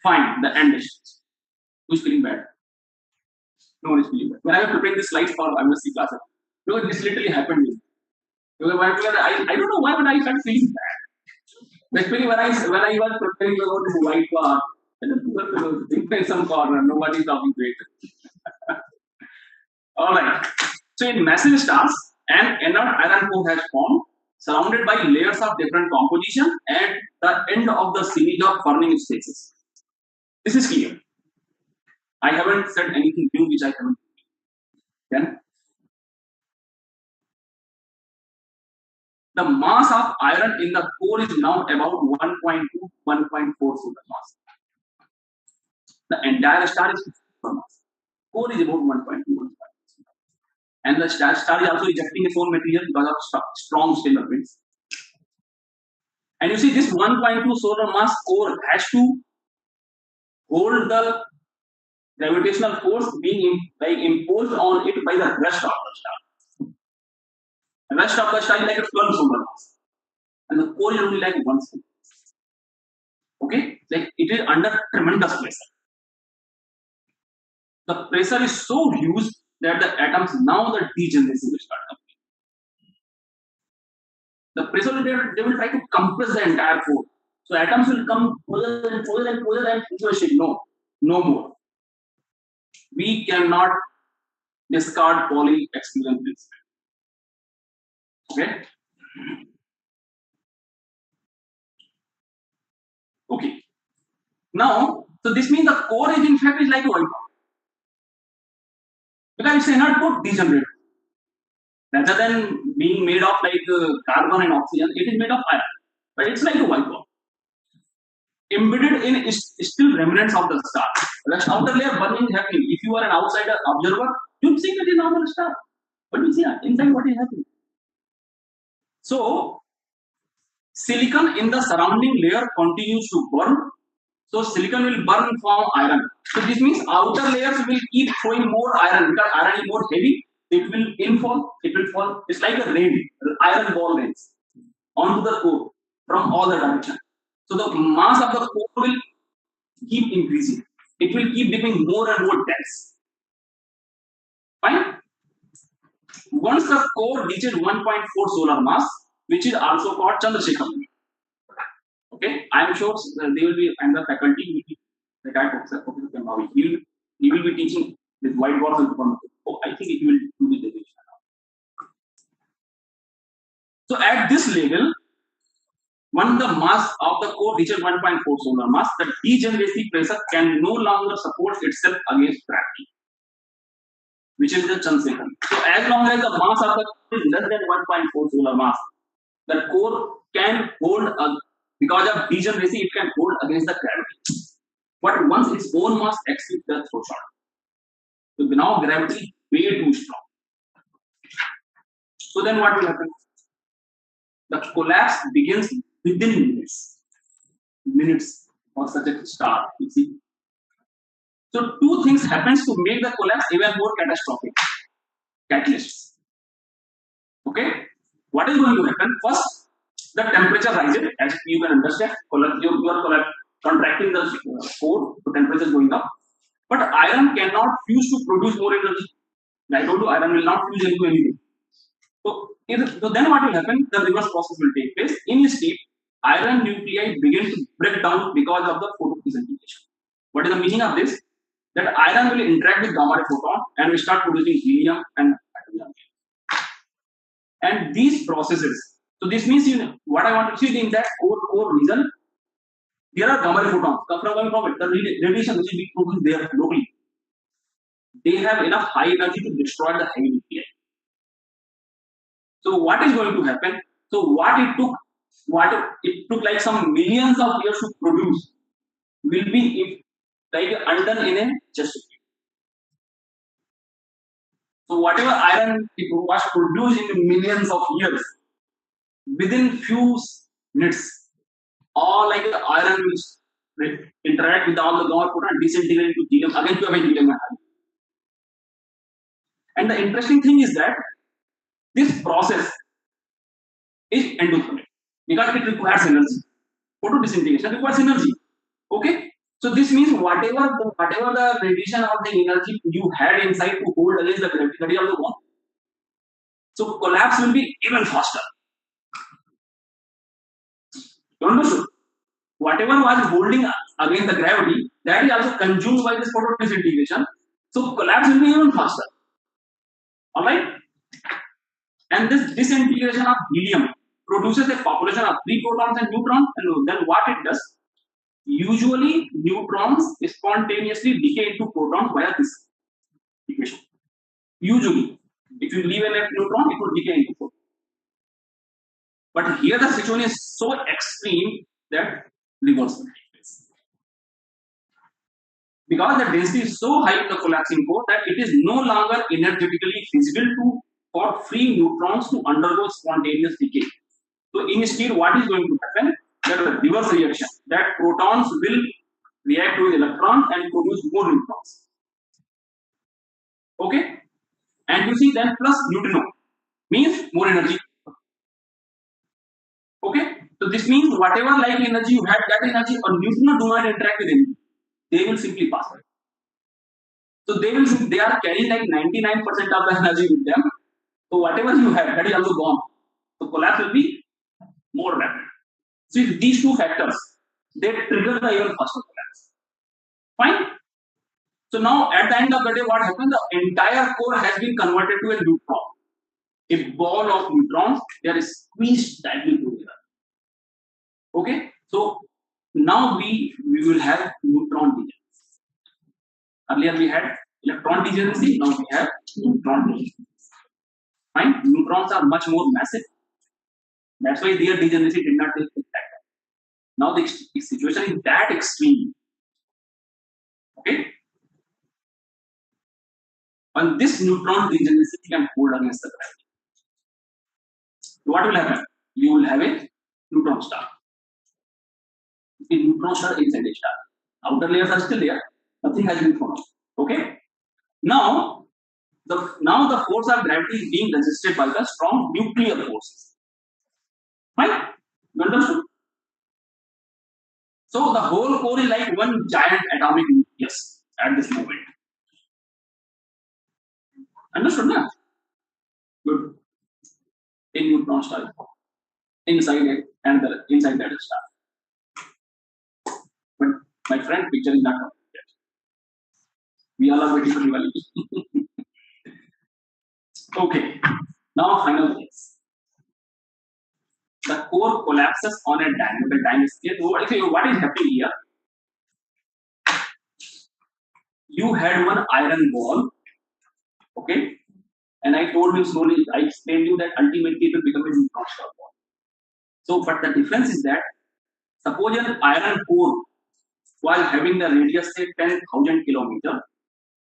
Fine, the end is. Who's feeling bad? No one is feeling bad. When I was preparing this slides for IUCAA classes, because this literally happened to me. Because I don't know why, but I started feeling bad. Especially when I was preparing about this white bar, and the people in some corner, nobody is talking to it. Alright. So in massive stars, an inert iron core has formed, surrounded by layers of different composition at the end of the series of burning stages. This is clear. I haven't said anything new which I haven't. Then the mass of iron in the core is now about 1.2, 1.4 solar mass. The entire star is solar mass. Core is about 1.2, 1.4. And the star is also ejecting its own material because of strong stellar winds. And you see, this 1.2 solar mass core has to hold the gravitational force being imposed on it by the rest of the star. The rest of the star is like a 12 solar mass, and the core is only like 1 solar mass. Okay, like it is under tremendous pressure. The pressure is so huge that the atoms now the degeneration will start happening. The pressure they will try to compress the entire core. So atoms will come closer and closer and closer and into a shape. No more. We cannot discard Pauli experience this. Okay? Okay. Now, so this means the core is in fact is like a white ball. Because it's not core degenerate. Rather than being made of like carbon and oxygen, it is made of iron. But it's like a white ball. Embedded in is still remnants of the star. The outer layer burning is happening. If you are an outsider observer, You think it is normal star, but you see inside what is happening. So silicon in the surrounding layer continues to burn. So silicon will burn from iron. So this means outer layers will keep throwing more iron because iron is more heavy. It will infall. It will fall. It's like a rain, iron ball rains onto the core from all the directions. So the mass of the core will keep increasing. It will keep becoming more and more dense. Fine. Once the core reaches 1.4 solar mass, which is also called Chandrasekhar. Okay, I am sure there will be another faculty, the guy Professor Kemawi. He will be teaching this whiteboard and supermarket. So I think it will do the derivation. So at this level, when the mass of the core reaches 1.4 solar mass, the degeneracy pressure can no longer support itself against gravity, which is the Chandrasekhar. So as long as the mass of the core is less than 1.4 solar mass, the core can hold because of degeneracy, it can hold against the gravity. But once its own mass exceeds the threshold, so now gravity is way too strong. So then what will happen? The collapse begins within minutes. Minutes for such a star, you see. So two things happens to make the collapse even more catastrophic. Catalysts. Okay? What is going to happen? First, the temperature rises, as you can understand. You are contracting the core, so temperature is going up. But iron cannot fuse to produce more energy. I told you iron will not fuse into anything. So then what will happen? The reverse process will take place. Instead, iron nuclei begin to break down because of the photosynthesis. What is the meaning of this? That iron will interact with gamma ray photon and will start producing helium and hydrogen. And these processes, so this means what I want to see in that core region, there are gamma ray photons coming from it. The radiation which will be produced there locally, they have enough high energy to destroy the heavy nuclei. So what is going to happen? So what it took like some millions of years to produce will be like undone in a just. So whatever iron it was produced in millions of years, within few minutes, all like the iron will interact with all the gamma photon, disintegrate into helium again to have a helium. And the interesting thing is that this process is endothermic because it requires energy. Photodisintegration requires energy. Okay, so this means whatever the radiation or the energy you had inside to hold against the gravity, that is also gone. So collapse will be even faster. You understood? Whatever was holding against the gravity, that is also consumed by this photodisintegration. So collapse will be even faster. Alright? And this disintegration of helium produces a population of 3 protons and neutrons, and then what it does? Usually, neutrons spontaneously decay into protons via this equation. Usually, if you leave a left neutron, it will decay into proton. But here the situation is so extreme that reverse will take place. Because the density is so high in the collapsing core that it is no longer energetically feasible for free neutrons to undergo spontaneous decay. So instead, what is going to happen? There is a reverse reaction that protons will react with electrons and produce more neutrons. Okay? And you see then plus neutrino means more energy. Okay? So this means whatever like energy you had, that energy or neutrino do not interact with anything. They will simply pass away. So they are carrying like 99% of the energy with them. So whatever you have, that is also gone. So collapse will be more rapid. So these two factors, they trigger the even faster collapse. Fine? So now at the end of the day, what happens? The entire core has been converted to a neutron. A ball of neutrons, they are squeezed tightly together. Okay? So now we will have neutron degeneracy. Earlier we had electron degeneracy, now we have neutron degeneracy. Fine? Neutrons are much more massive. That's why their degeneracy did not take effect. Now the situation is that extreme. Okay? and this neutron degeneracy can hold against the gravity. What will happen? You will have a neutron star. A neutron star inside a star. Outer layers are still there. Nothing has been thrown out. Okay. Now the force of gravity is being resisted by the strong nuclear forces. Right? You understood? So the whole core is like one giant atomic nucleus at this moment. Understood? Na? Good. A neutron star inside it and inside that star. But my friend, picture is not complete. We all are waiting for Diwali. Okay. Now final things. The core collapses on a dynamical time scale. What is happening here? You had one iron ball, okay, and I told you slowly. I explained you that ultimately it will become a neutron star ball. So, but the difference is that suppose an iron core, while having the radius say 10,000 kilometer,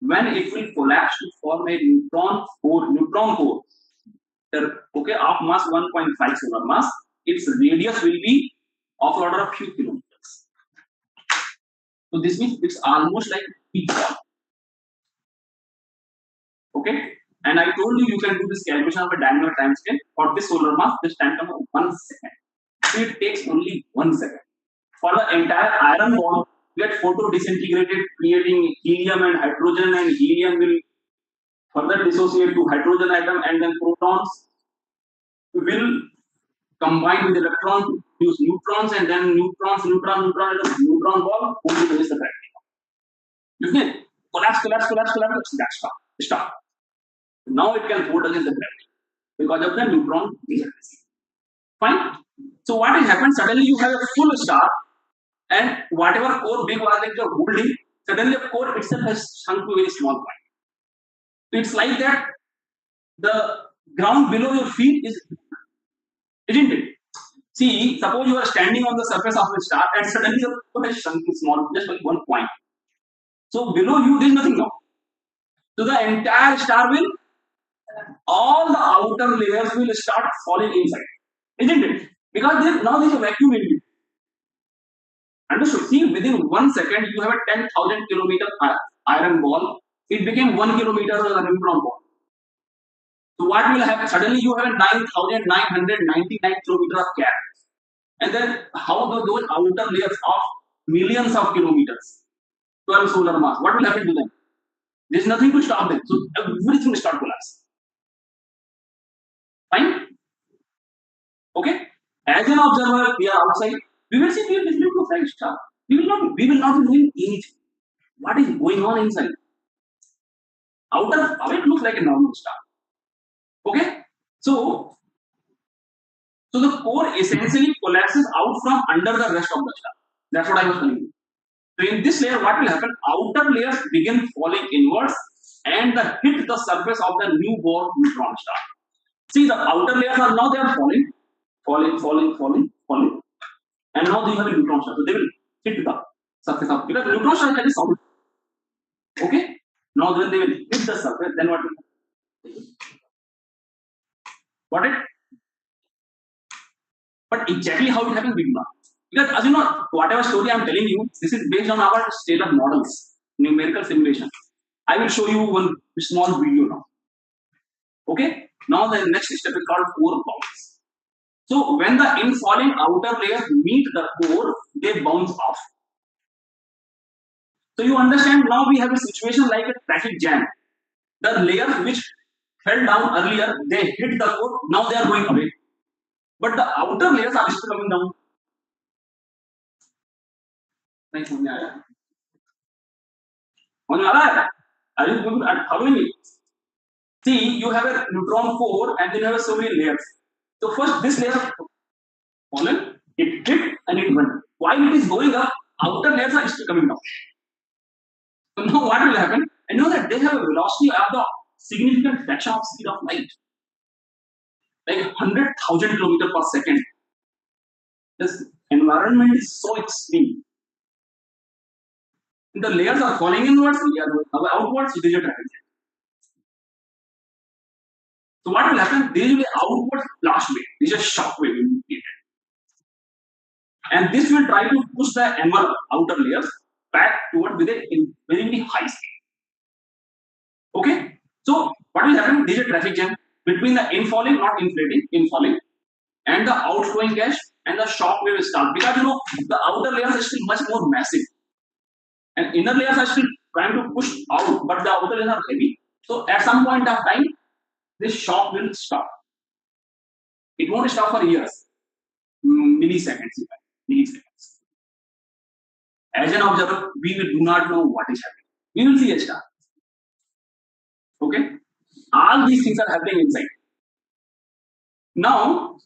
when it will collapse to form a neutron core, okay, of mass 1.5 solar mass, its radius will be of order of few kilometers. So this means it's almost like big ball. Okay, and I told you can do this calculation of a dynamical time scale for this solar mass. This time comes 1 second. So it takes only 1 second. For the entire iron ball, get photo disintegrated, creating helium and hydrogen, and helium will further dissociate to hydrogen atom, and then protons will combine with electrons to produce neutrons, and then neutrons, and a neutron ball only finish the gravity. Isn't it? Collapse, that's stop. Now it can hold against the gravity because of the neutron degeneracy. Fine. So what has happened? Suddenly you have a full star, and whatever core big was like you're holding, suddenly the core itself has shrunk to a very small point. So it's like that the ground below your feet isn't it? See, suppose you are standing on the surface of a star and suddenly your core has shrunk to small, just like one point. So below you there is nothing now. So the entire star will, all the outer layers will start falling inside, isn't it? Because now there is a vacuum in it. Understood? See, within 1 second you have a 10,000 kilometer iron ball. It became 1 kilometer as a neutron ball. So what will happen? Suddenly you have a 9,999 kilometer of gap. And then how those outer layers of millions of kilometers, 12 solar mass, what will happen to them? There is nothing to stop them. So everything will start collapse. Fine? Okay? As an observer, we are outside. We will see we will look like star. We will not be doing anything. What is going on inside? Outer, it looks like a normal star. Okay? So the core essentially collapses out from under the rest of the star. That's what I was telling you. So in this layer, what will happen? Outer layers begin falling inwards and hit the surface of the newborn neutron star. See, the outer layers are now they are falling. And now they have a neutron star. So they will hit the surface of, because neutron star is solid. Okay? Now when they will hit the surface, then what will happen? Got it? But exactly how it happens, we do not. Because as you know, whatever story I am telling you, this is based on our stellar models, numerical simulation. I will show you one small video now. Okay? Now the next step is called core bounce. So when the infalling outer layers meet the core, they bounce off. So you understand now we have a situation like a traffic jam. The layers which fell down earlier, they hit the core, now they are going away. But the outer layers are still coming down. Are you following me? See, you have a neutron core and then you have so many layers. So first this layer fallen, it hit and it went. While it is going up, outer layers are still coming down. So now what will happen? I know that they have a velocity of the significant fraction of speed of light. Like 100,000 kilometers per second. This environment is so extreme. The layers are falling inwards, they are outwards, it is a traffic jam. So what will happen? There will be outward blast wave. This is a shock wave will be created. And this will try to push the envelope outer layers back toward with a very, very high speed. Okay? So what will happen? There is a traffic jam between the infalling, not inflating, infalling, and the outflowing gas, and the shock wave will start. Because the outer layers are still much more massive. And inner layers are still trying to push out, but the outer layers are heavy. So at some point of time, this shock will stop. It won't stop for years, milliseconds, milliseconds. As an observer, we do not know what is happening. We will see a star. Okay, all these things are happening inside. Now,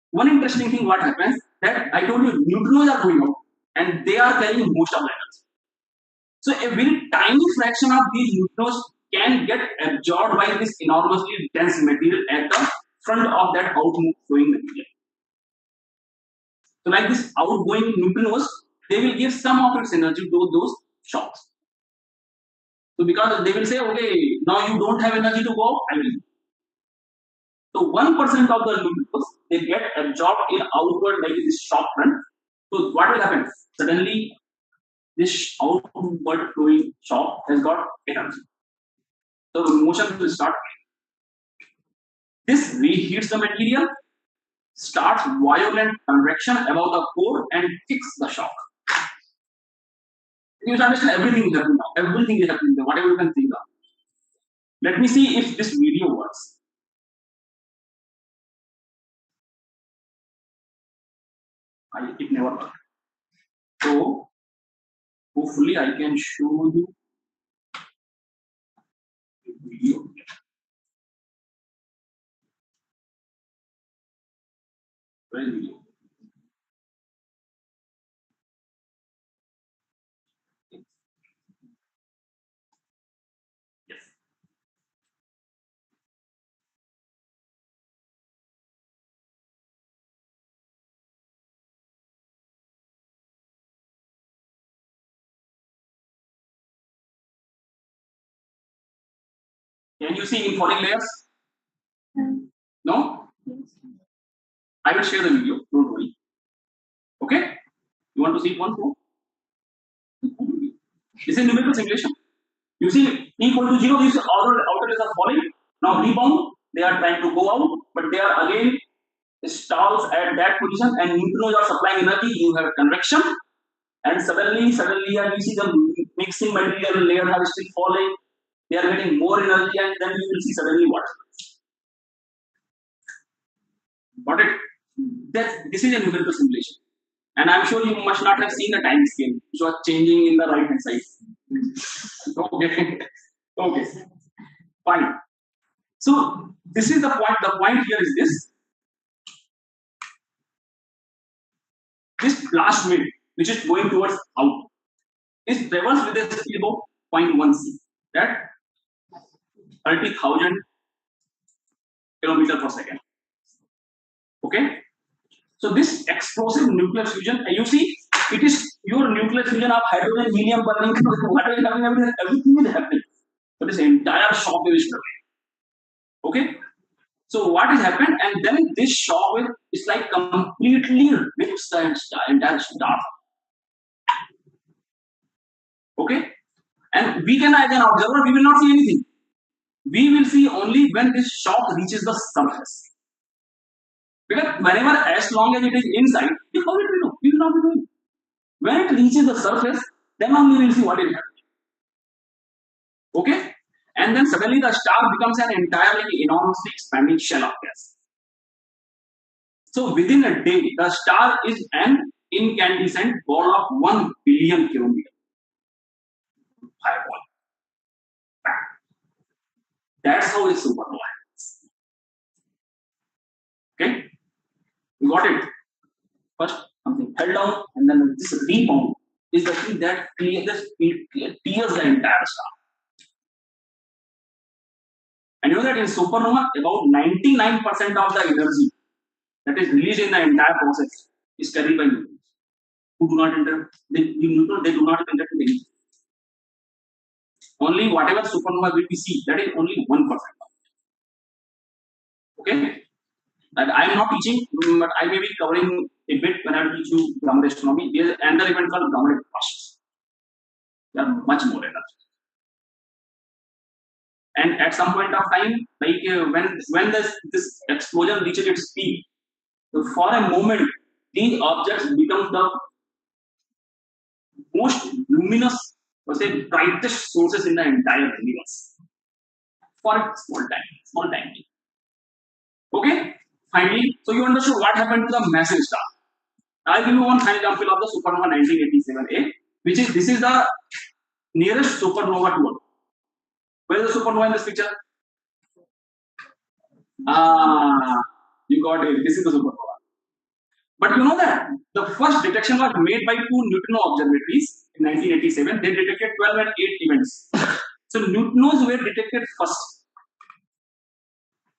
one interesting thing what happens that I told you neutrinos are going out and they are carrying most of the energy. So a very tiny fraction of these neutrinos can get absorbed by this enormously dense material at the front of that outgoing material. So like this outgoing neutrinos, they will give some of its energy to those shocks. So because they will say, okay, now you don't have energy to go, I will. So 1% of the neutrinos they get absorbed in outward like this shock front. So what will happen? Suddenly this outward flowing shock has got energy. So the motion will start. This reheats the material, starts violent convection above the core and kicks the shock. You understand everything is happening now. Everything is happening now, whatever you can think of. Let me see if this video works. It never worked. So hopefully I can show you the video. Where is the video? Yes. Can you see in falling layers? No? I will share the video, don't worry. Okay? You want to see it once more? This is numerical simulation. You see T equal to 0, these outer layers are falling. Now rebound, they are trying to go out, but they are again stalls at that position and neutrinos are supplying energy, you have convection, and suddenly you see the mixing material layers are still falling, they are getting more energy, and then you will see suddenly what? Got it? This is a numerical simulation. And I'm sure you must not have seen the time scale, which was changing in the right hand side. Okay. Okay. Fine. So this is the point. The point here is this. This blast wave, which is going towards out, is traversed with a speed of 0.1 c. That 30,000 kilometers per second. Okay. So this explosive nuclear fusion, you see, it is your nuclear fusion of hydrogen, helium burning, whatever is happening, everything is happening. So this entire shock wave is traveling. Okay. So what has happened, and then this shock wave is like completely rips the entire star. Okay. And we can, as an observer, we will not see anything. We will see only when this shock reaches the surface. Because whenever, as long as it is inside, we will not be doing. When it reaches the surface, then only we will see what is happening. Okay? And then suddenly the star becomes an entirely enormously expanding shell of gas. So within a day, the star is an incandescent ball of 1 billion kilometers. Fireball. That's how a supernova happens. Okay? You got it? First, something fell down, and then this rebound is the thing that tears the entire star. And you know that in supernova, about 99% of the energy that is released in the entire process is carried by neutrons, who do not enter. They do not enter to anything. Only whatever supernova will we see, that is only 1%. Okay, and I am not teaching, but I may be covering a bit when I teach you grammar astronomy. There is another event called grammar process. They are much more enough. And at some point of time, like when this explosion reaches its peak, so for a moment, these objects become the most luminous, or say brightest sources in the entire universe for a small time. Okay, finally, so you understood what happened to the massive star. I'll give you one final example of the supernova 1987A, which is this is the nearest supernova to Earth. Where is the supernova in this picture? Ah, you got it. This is the supernova. But you know that the first detection was made by two neutrino observatories in 1987. They detected 12 and 8 events. So neutrinos were detected first.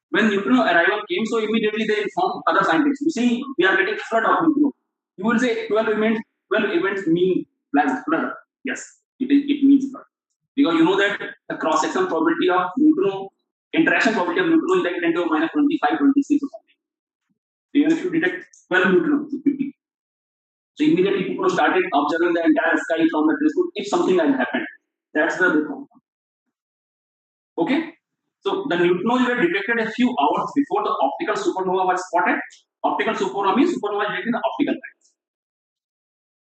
When neutrino arrival came, so immediately they informed other scientists. You see, we are getting flood of neutrino. You will say 12 events mean flood. Yes, it means flood. Because you know that the cross-section probability of neutrino, interaction probability of neutrino is like 10 to the minus 25, 26 or something. Even if you detect 12 neutrinos, 50. So immediately people started observing the entire sky from the telescope if something had happened. That's where they found. Okay? So the neutrinos were detected a few hours before the optical supernova was spotted. Optical supernova means supernova detected in the optical band.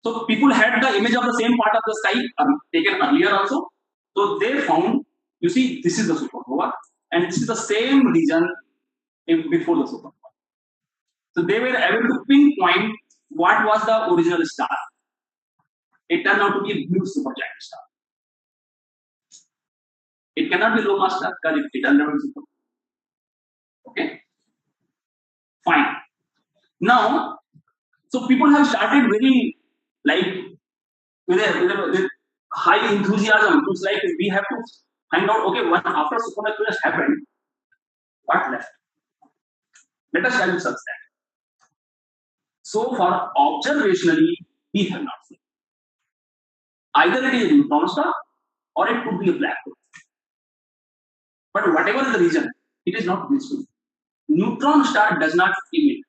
So people had the image of the same part of the sky taken earlier also. So they found, you see, this is the supernova, and this is the same region before the supernova. So they were able to pinpoint what was the original star. It turned out to be a blue supergiant star. It cannot be low mass star because it turned out to be super. Okay, fine. Now, so people have started very like with high enthusiasm. It's like we have to find out. Okay, one after supernova has happened, what left? Let us try to search that. So far, observationally, we have not seen. Either it is a neutron star or it could be a black hole. But whatever the reason, it is not useful. Neutron star does not emit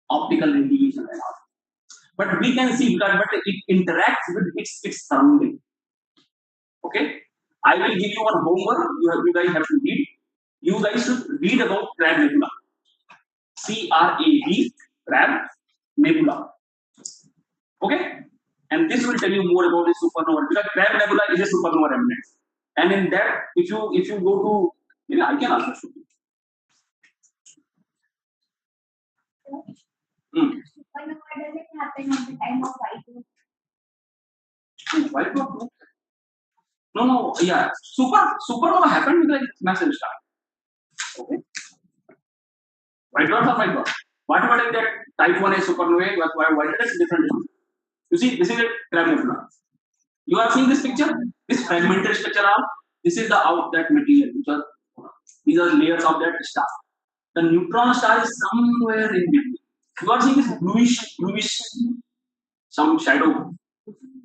optical radiation at all. But we can see because but it interacts with its surrounding. Okay, I will give you one homework. You guys have to read. You guys should read about Crab Nebula. CRAB, Crab Nebula. Okay, and this will tell you more about the supernova because Crab Nebula is a supernova remnant. And in that, if you go to, I can also show you. Supernova doesn't happen at the time of White dwarf? No, yeah. Supernova happened with a massive star. Okay. White dwarf or white dwarf? Whatever is that type 1A supernova, white dwarf is different. You see, this is a Crab Nebula. You are seeing this picture? This fragmented structure of this is the out that material. These are layers of that star. The neutron star is somewhere in between. You are seeing this bluish, some shadow.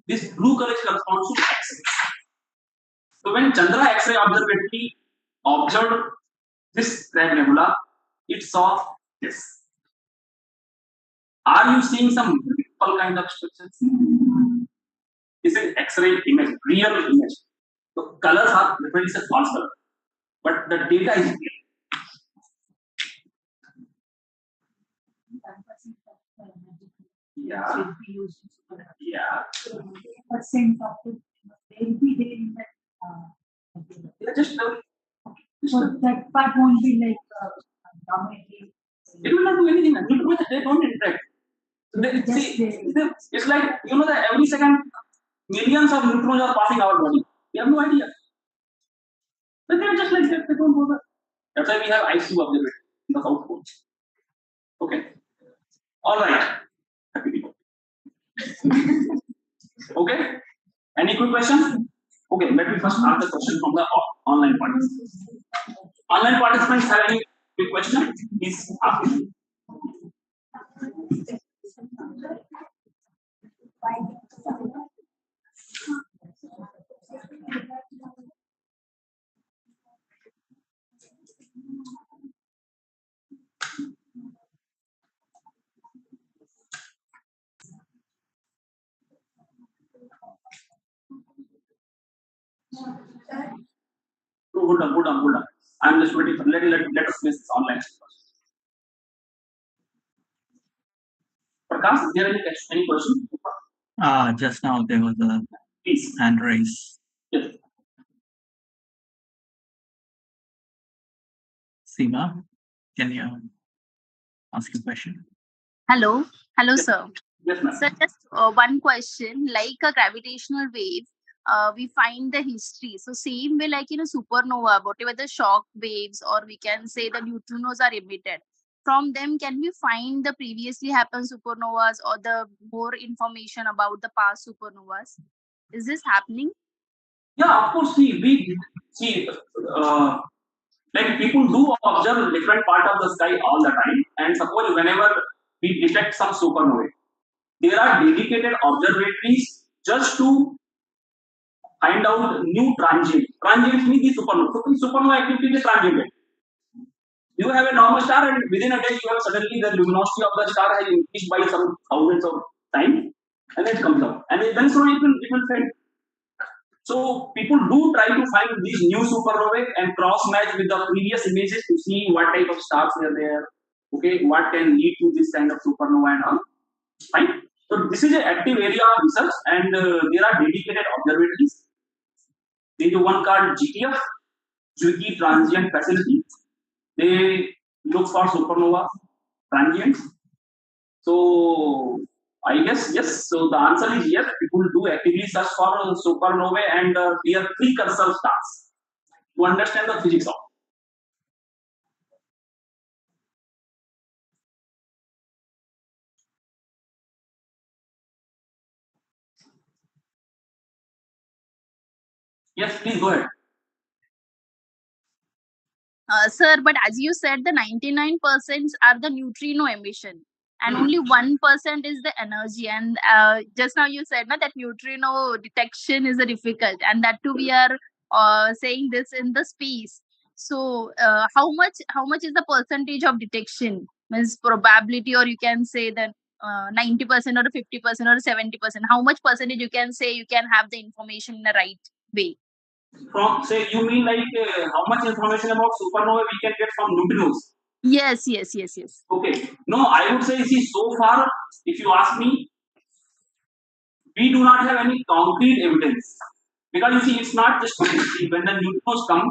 This blue color corresponds to X-ray. So when Chandra X-ray observatory observed this Crab Nebula, it saw this. Are you seeing some ripple kind of structures? This is X-ray image, real image. The colors are represents a false color, but the data is real. Yeah. Yeah. Percent of it will be there in that. Just So that part won't be like dominating. it will not do anything. They don't interact. So it's like that every second millions of neutrons are passing our body. We have no idea. But they're just like that. They don't bother. That's why we have ISSAA observatory in the South Pole. Okay. All right. Okay. Any quick questions? Okay. Let me first ask the question from the online participants. Online participants have any quick question? Please ask me. let us miss online. Prakash, is there any question? Just now there was a Please. hand raise. Yes. Seema, can you ask a question? Hello, Yes. sir. Yes, ma'am. Sir, just one question. Like a gravitational wave, we find the history. So same way, like in a supernova, whatever the shock waves, or we can say the neutrinos are emitted. From them, can we find the previously happened supernovas or the more information about the past supernovas? Is this happening? Yeah, of course. Like people do observe different part of the sky all the time, and suppose whenever we detect some supernovae, there are dedicated observatories just to find out new transient. Transient means the supernova. Supernova activity is transient. You have a normal star, and within a day, you have suddenly the luminosity of the star has increased by some thousands of times, and it comes out, and then slowly it will fade. So people do try to find these new supernovae and cross match with the previous images to see what type of stars are there. Okay, what can lead to this kind of supernova and all. Fine. So this is an active area of research, and there are dedicated observatories. There is one called GTF, Zwicky Transient Facility. They look for supernova transients. So I guess yes. So the answer is yes. People do actively search for supernovae and their precursor stars to understand the physics of. Yes, please go ahead. Sir, but as you said, the 99% are the neutrino emission, and only 1% is the energy. And just now you said that neutrino detection is difficult, and that too we are saying this in the space. So how much is the percentage of detection? Means probability, or you can say that 90% or 50% or 70%. How much percentage you can say you can have the information in the right way? From say you mean like how much information about supernova we can get from neutrinos? Yes. Okay. No, I would say see so far, if you ask me, we do not have any concrete evidence because you see it's not just when the neutrinos come,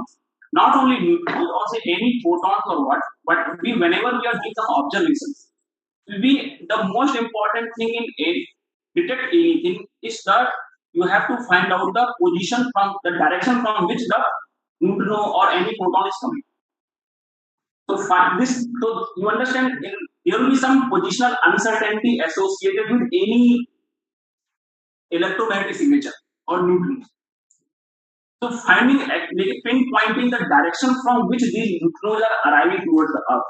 not only neutrinos or say any photons or what, but whenever we are doing some observations, the most important thing in detect anything is that you have to find out the position from the direction from which the neutrino or any photon is coming. So find this. So you understand there will be some positional uncertainty associated with any electromagnetic signature or neutrino. So finding pinpointing the direction from which these neutrinos are arriving towards the Earth.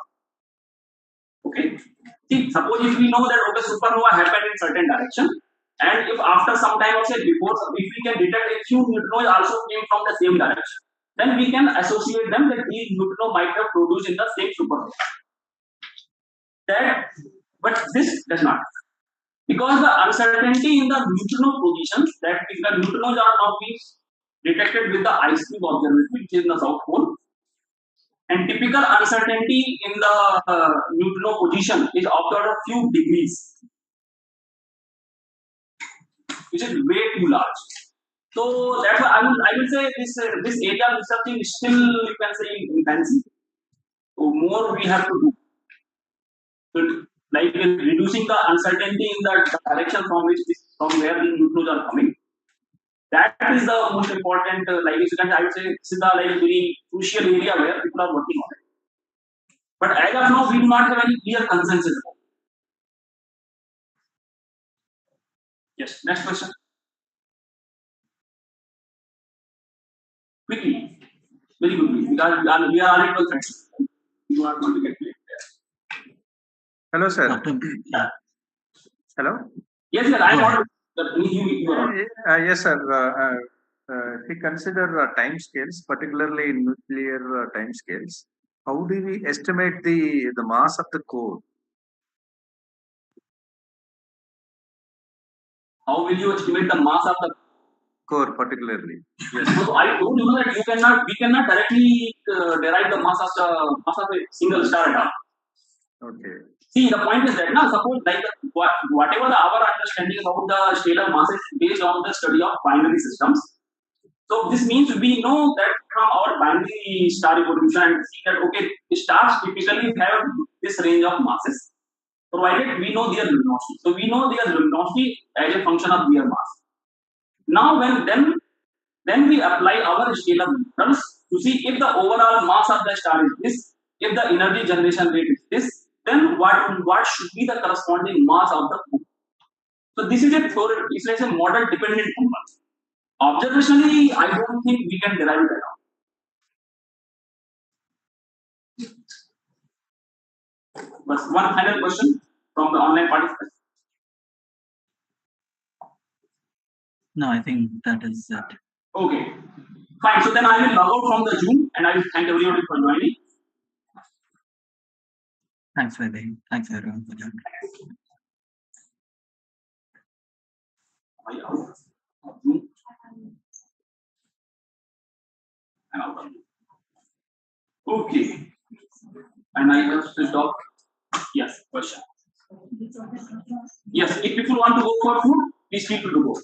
Okay. See, suppose if we know that okay, supernova happened in certain direction, and if after some time or say before, if we can detect a few neutrinos also came from the same direction, then we can associate them that these neutrinos might have produced in the same supernova. But this does not. Because the uncertainty in the neutrino positions, that if the neutrinos are now being detected with the ice cube observatory, which is in the South Pole, and typical uncertainty in the neutrino position is of the order of few degrees, which is way too large. So that's why I will say this area of research is still, you can say, infancy. So more we have to do. So, like reducing the uncertainty in the direction from where the neutrinos are coming. That is the most important. Like I would say, this is the very crucial area where people are working on it. But as of now, we do not have any clear consensus about it. Yes. Next question. Quickly, very quickly, because we are already all friends. We do not want to get late there. Hello, sir. Hello. Yes, sir. I am on. Yes, sir. We consider time scales, particularly in nuclear time scales. How do we estimate the mass of the core? How will you estimate the mass of the core particularly. Yes. So I told you that we cannot directly derive the mass of a single star at all. Okay. See, the point is that now suppose like whatever our understanding about the stellar mass is based on the study of binary systems. So this means we know that from our binary star evolution and see that okay, stars typically have this range of masses, provided we know their luminosity. So we know their luminosity as a function of their mass. Now then we apply our scalar methods to see if the overall mass of the star is this, if the energy generation rate is this, then what should be the corresponding mass of the moon. So this is it's like a model dependent number. Observationally, I don't think we can derive it at all. But one final question from the online participants. No, I think that is it. Okay, fine. So then I will log out from the Zoom and I will thank everybody for joining. Thanks, Vaidehi. Thanks everyone for joining. Okay, and I have to stop. Yes, question. Yes, if people want to go for food, please feel free to go.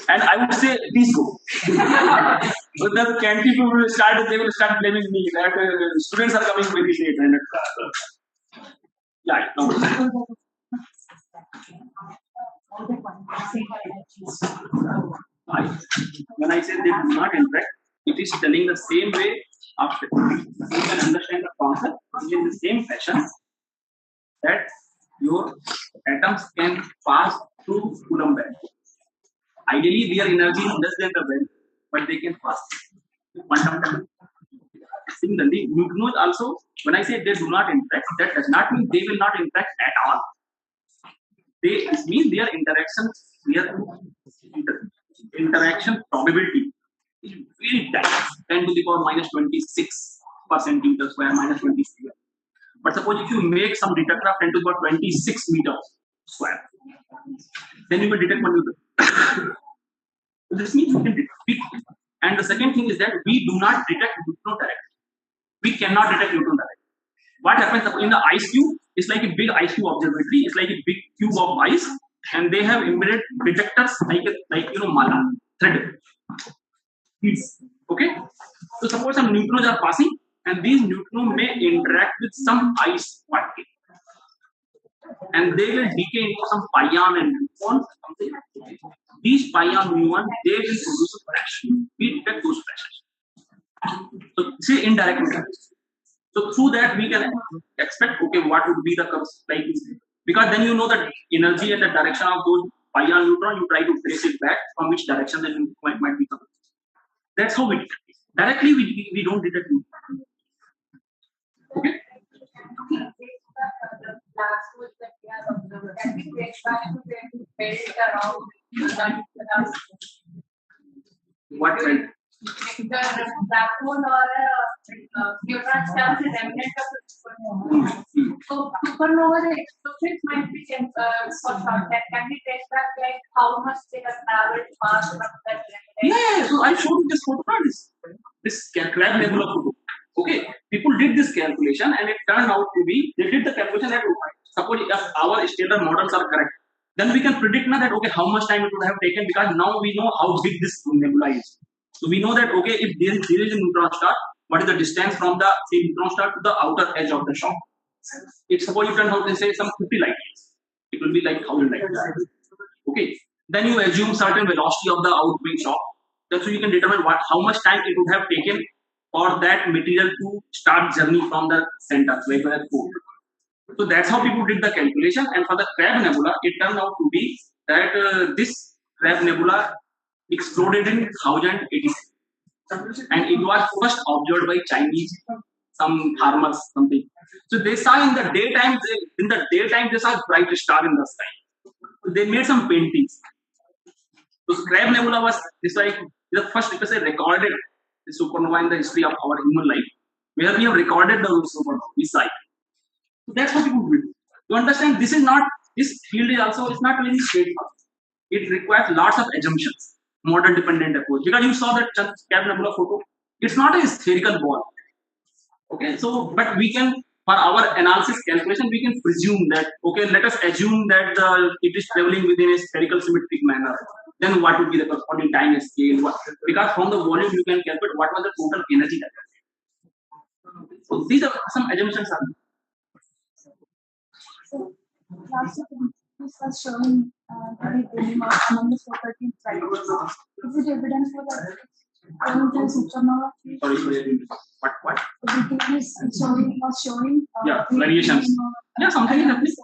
And I would say, please go. So the canteen people will they will start blaming me that students are coming very late. And yeah, no. When I say they do not interact, it is telling the same way after you can understand the concept in the same fashion that your atoms can pass through Coulomb band. Ideally, their energy is less than the band, but they can pass quantum time. Similarly, neutrinos also, when I say they do not interact, that does not mean they will not interact at all. It means their interaction probability is very tiny, 10 to the power minus 26 per centimeter square, minus 26. But suppose if you make some detector of 10 to the power 26 meters square, then you will detect 1 neutron. So this means we can detect. And the second thing is that we do not detect neutron directly. We cannot detect neutron directly. What happens in the ice cube? It's like a big ice cube observatory. It's like a big cube of ice, and they have embedded detectors like mala thread. Okay. So suppose some neutrons are passing, and these neutrons may interact with some ice particle, and they will decay into some pion and muon. These pion muon they will produce a fraction. We detect those fractions. So say indirect interaction. So through that we can expect okay what would be the curves like because then you know the energy and the direction of those pion neutron. You try to trace it back from which direction then it might be coming. That's how we detect it. Directly we don't detect neutron. Okay. What kind? The black hole or neutron stars is eminent of supernova. So supernova the explosions might be for short time. Can we trace back like how much they have traveled past from that? Yeah. So I showed you this photograph. This Crab nebula photo. Okay, people did this calculation and it turned out to be they did the calculation that suppose if our stellar models are correct, then we can predict now that okay how much time it would have taken because now we know how big this nebula is. So we know that okay if there is a neutron star, what is the distance from the neutron star to the outer edge of the shock? It's suppose you turn out to say some 50 light years, it will be like 1,000 light years. Okay, then you assume certain velocity of the outgoing shock. That's so you can determine how much time it would have taken for that material to start journey from the center, like where core. So that's how people did the calculation. And for the Crab nebula, it turned out to be that this Crab nebula exploded in 1086, and it was first observed by Chinese some farmers something. So they saw in the daytime they saw a bright star in the sky. So they made some paintings. So Crab nebula was the first recorded the supernova in the history of our human life, where we have recorded the supernova we saw it. So that's how people do it. To understand this field is also it's not very straightforward. It requires lots of assumptions. model dependent approach, because you saw that Cap nebula photo. It's not a spherical ball. Okay, so but we can, for our analysis calculation, we can presume that, okay, let us assume that it is traveling within a spherical symmetric manner. Then what would be the corresponding time scale? Because from the volume you can calculate what was the total energy that was. So these are some assumptions. So, last this was showing the among the properties, right? Is it evidence for that? Supernova? Sorry, what? The thing is showing Yeah, variations. Yeah, something is happening.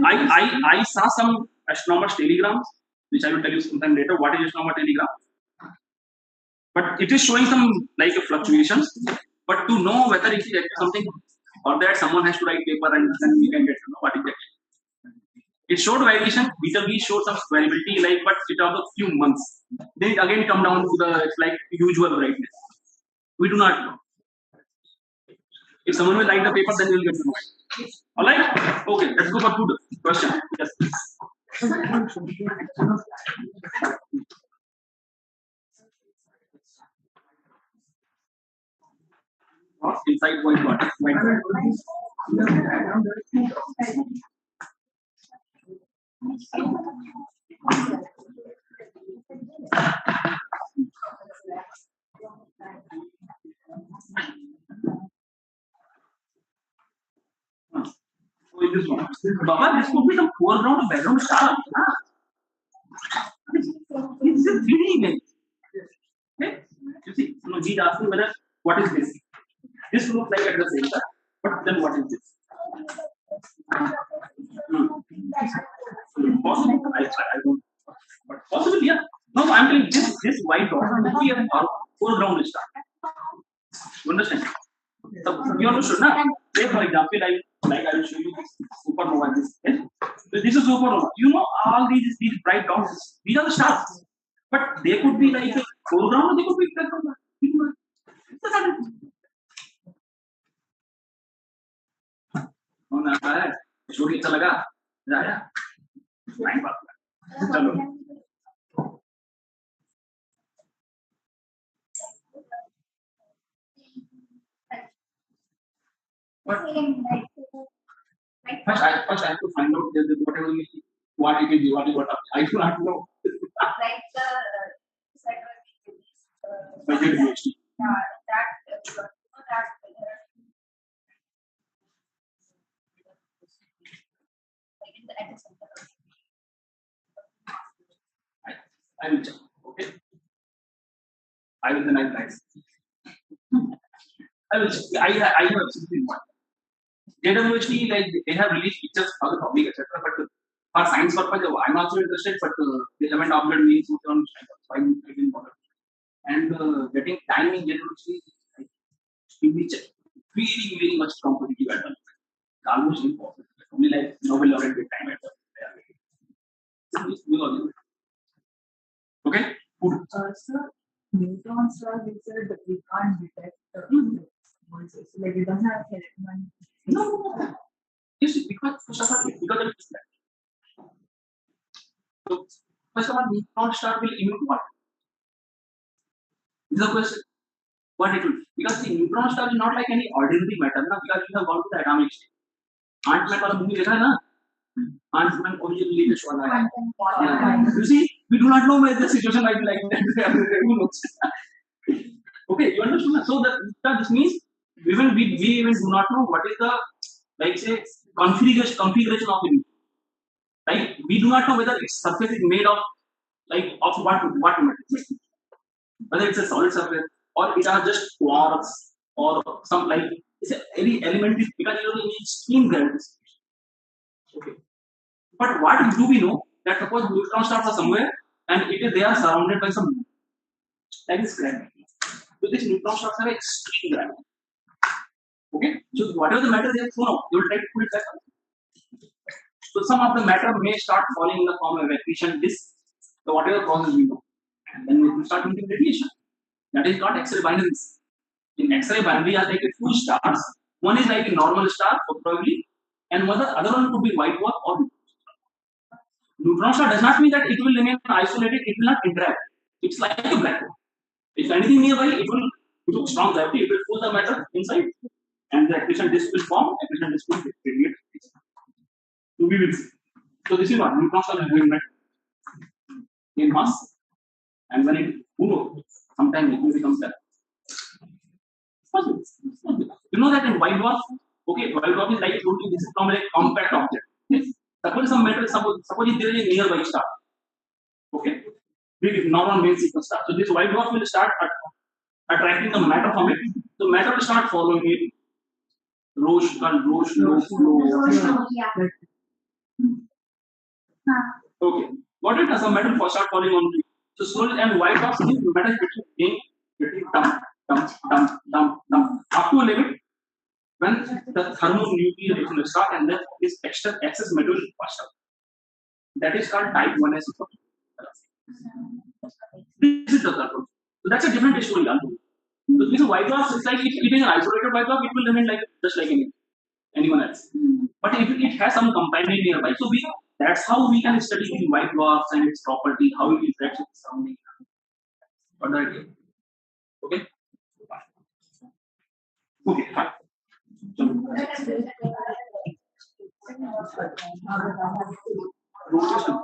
I saw some astronomers' telegrams, which I will tell you sometime later. What is astronomer telegram? But it is showing some like fluctuations. But to know whether it is something or that, someone has to write paper and then we can get to know what is it. It showed variation. Beta B showed some variability, like, but it was a few months. Then it again come down to the like usual brightness. We do not know. If someone will write the paper, then we will get to know. All right. Okay. Let's go for good question. Yes. Inside white water. So in this one, Baba, this could be some foreground or background star. This is a 3D image. Okay? You see, he's asking whether what is this? This looks like at the center, but then what is this? Possible? I don't. But possible, yeah. No, I'm telling this white dot will be a foreground star. You understand? So you understood, na? Say for example, I will show you supernova. This is supernova. You know all these bright dots. These are the stars, but they could be like a foreground, or they could be background. आता है story अच्छा लगा आया time pass चलो first I have to find out whatever what it is, what I do not know. Like the Budget PhD. I will check. Okay. I will then I price. I will check. I know absolutely what. JWHD, like they have released pictures for the public, etc. But for science purpose, I'm also interested, but they haven't uploaded me so I didn't bother. And getting time in JWHD is very much competitive at the moment. Almost impossible. Only like Nobel laureate get time at the okay? Good. Sir, neutron stars, we said that we can't detect voices. Like it doesn't have electron. No. You see, because first of all, because of this. So, first of all, neutron star will emit what? This is the question. What it will? Because the neutron star is not like any ordinary matter, na? Because you have gone to the atomic state. Ant-Man वाला movie देखा है ना? Ant-Man originally latest वाला है. You see, we do not know where the situation might be like that. Who knows? Okay, you understand? So that this means even we even do not know what is the like say configuration of the neutron. Like we do not know whether its surface is made of like of what material. Whether it's a solid surface or it are just quarks or some like it's any element is because you only need spin gravity. Okay. But what do we know? That suppose neutron stars are somewhere and they are surrounded by some like this gravity. So these neutron stars have extreme gravity. Okay. So whatever the matter they have thrown out, they will try to pull it back up. So some of the matter may start falling in the form of accretion disk. So whatever causes we know, and then we will start emitting radiation. That is called X-ray binaries. In X-ray binary, are like two stars. One is like a normal star, probably, and other one could be white dwarf or. Neutron star does not mean that it will remain isolated, it will not interact. It's like a black hole. If anything nearby, it will, due to strong gravity, it will pull the matter inside, and the accretion disk will form, accretion disk will radiate. So we will see. So this is what neutron star will remain in mass, and when it, who knows, sometime it will become that. You know that in white dwarf, okay, white dwarf is like I told you, this is normally a compact object. Yes. Suppose some matter, suppose if there is a nearby star, okay, big normal main sequence star. So this white dwarf will start attracting the matter from it. So matter will start following it. Roche, okay. What it does, some metal for start falling on it. So slowly and white dwarfs, metal getting dump up to a limit when the thermonuclear reaction will start and then this extra excess metal will pass out. That is called type 1s. This is the control. So that's a different story. So this white dwarf is like if it is an isolated white dwarf, it will remain like just like anyone else. But if it has some companion nearby, so that's how we can study the white dwarfs and its property, how it interacts with the surrounding. Got the idea? Okay. Okay. Fine. Rotation.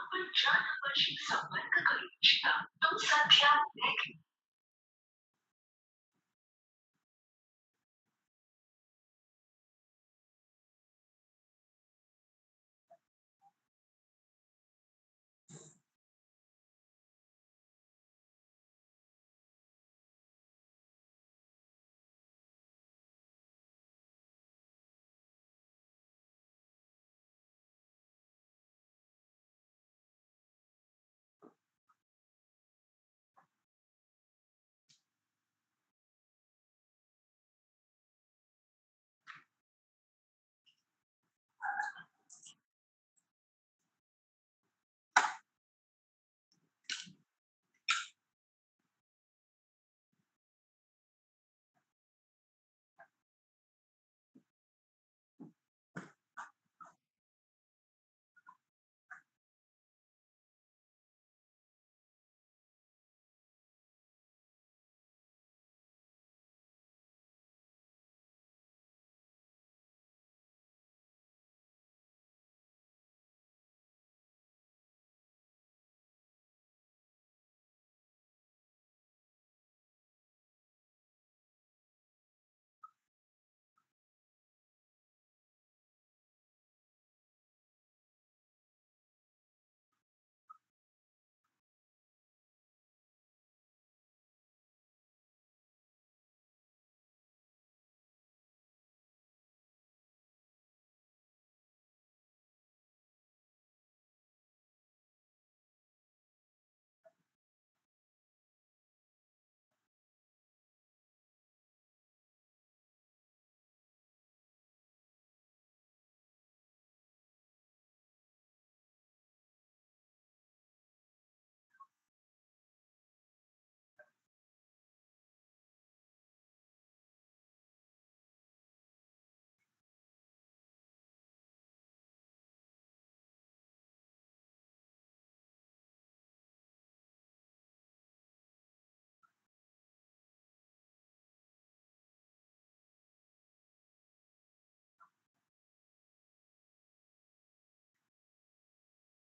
आपण ज्या नंबरशी संपर्क करू इच्छिता तो सध्या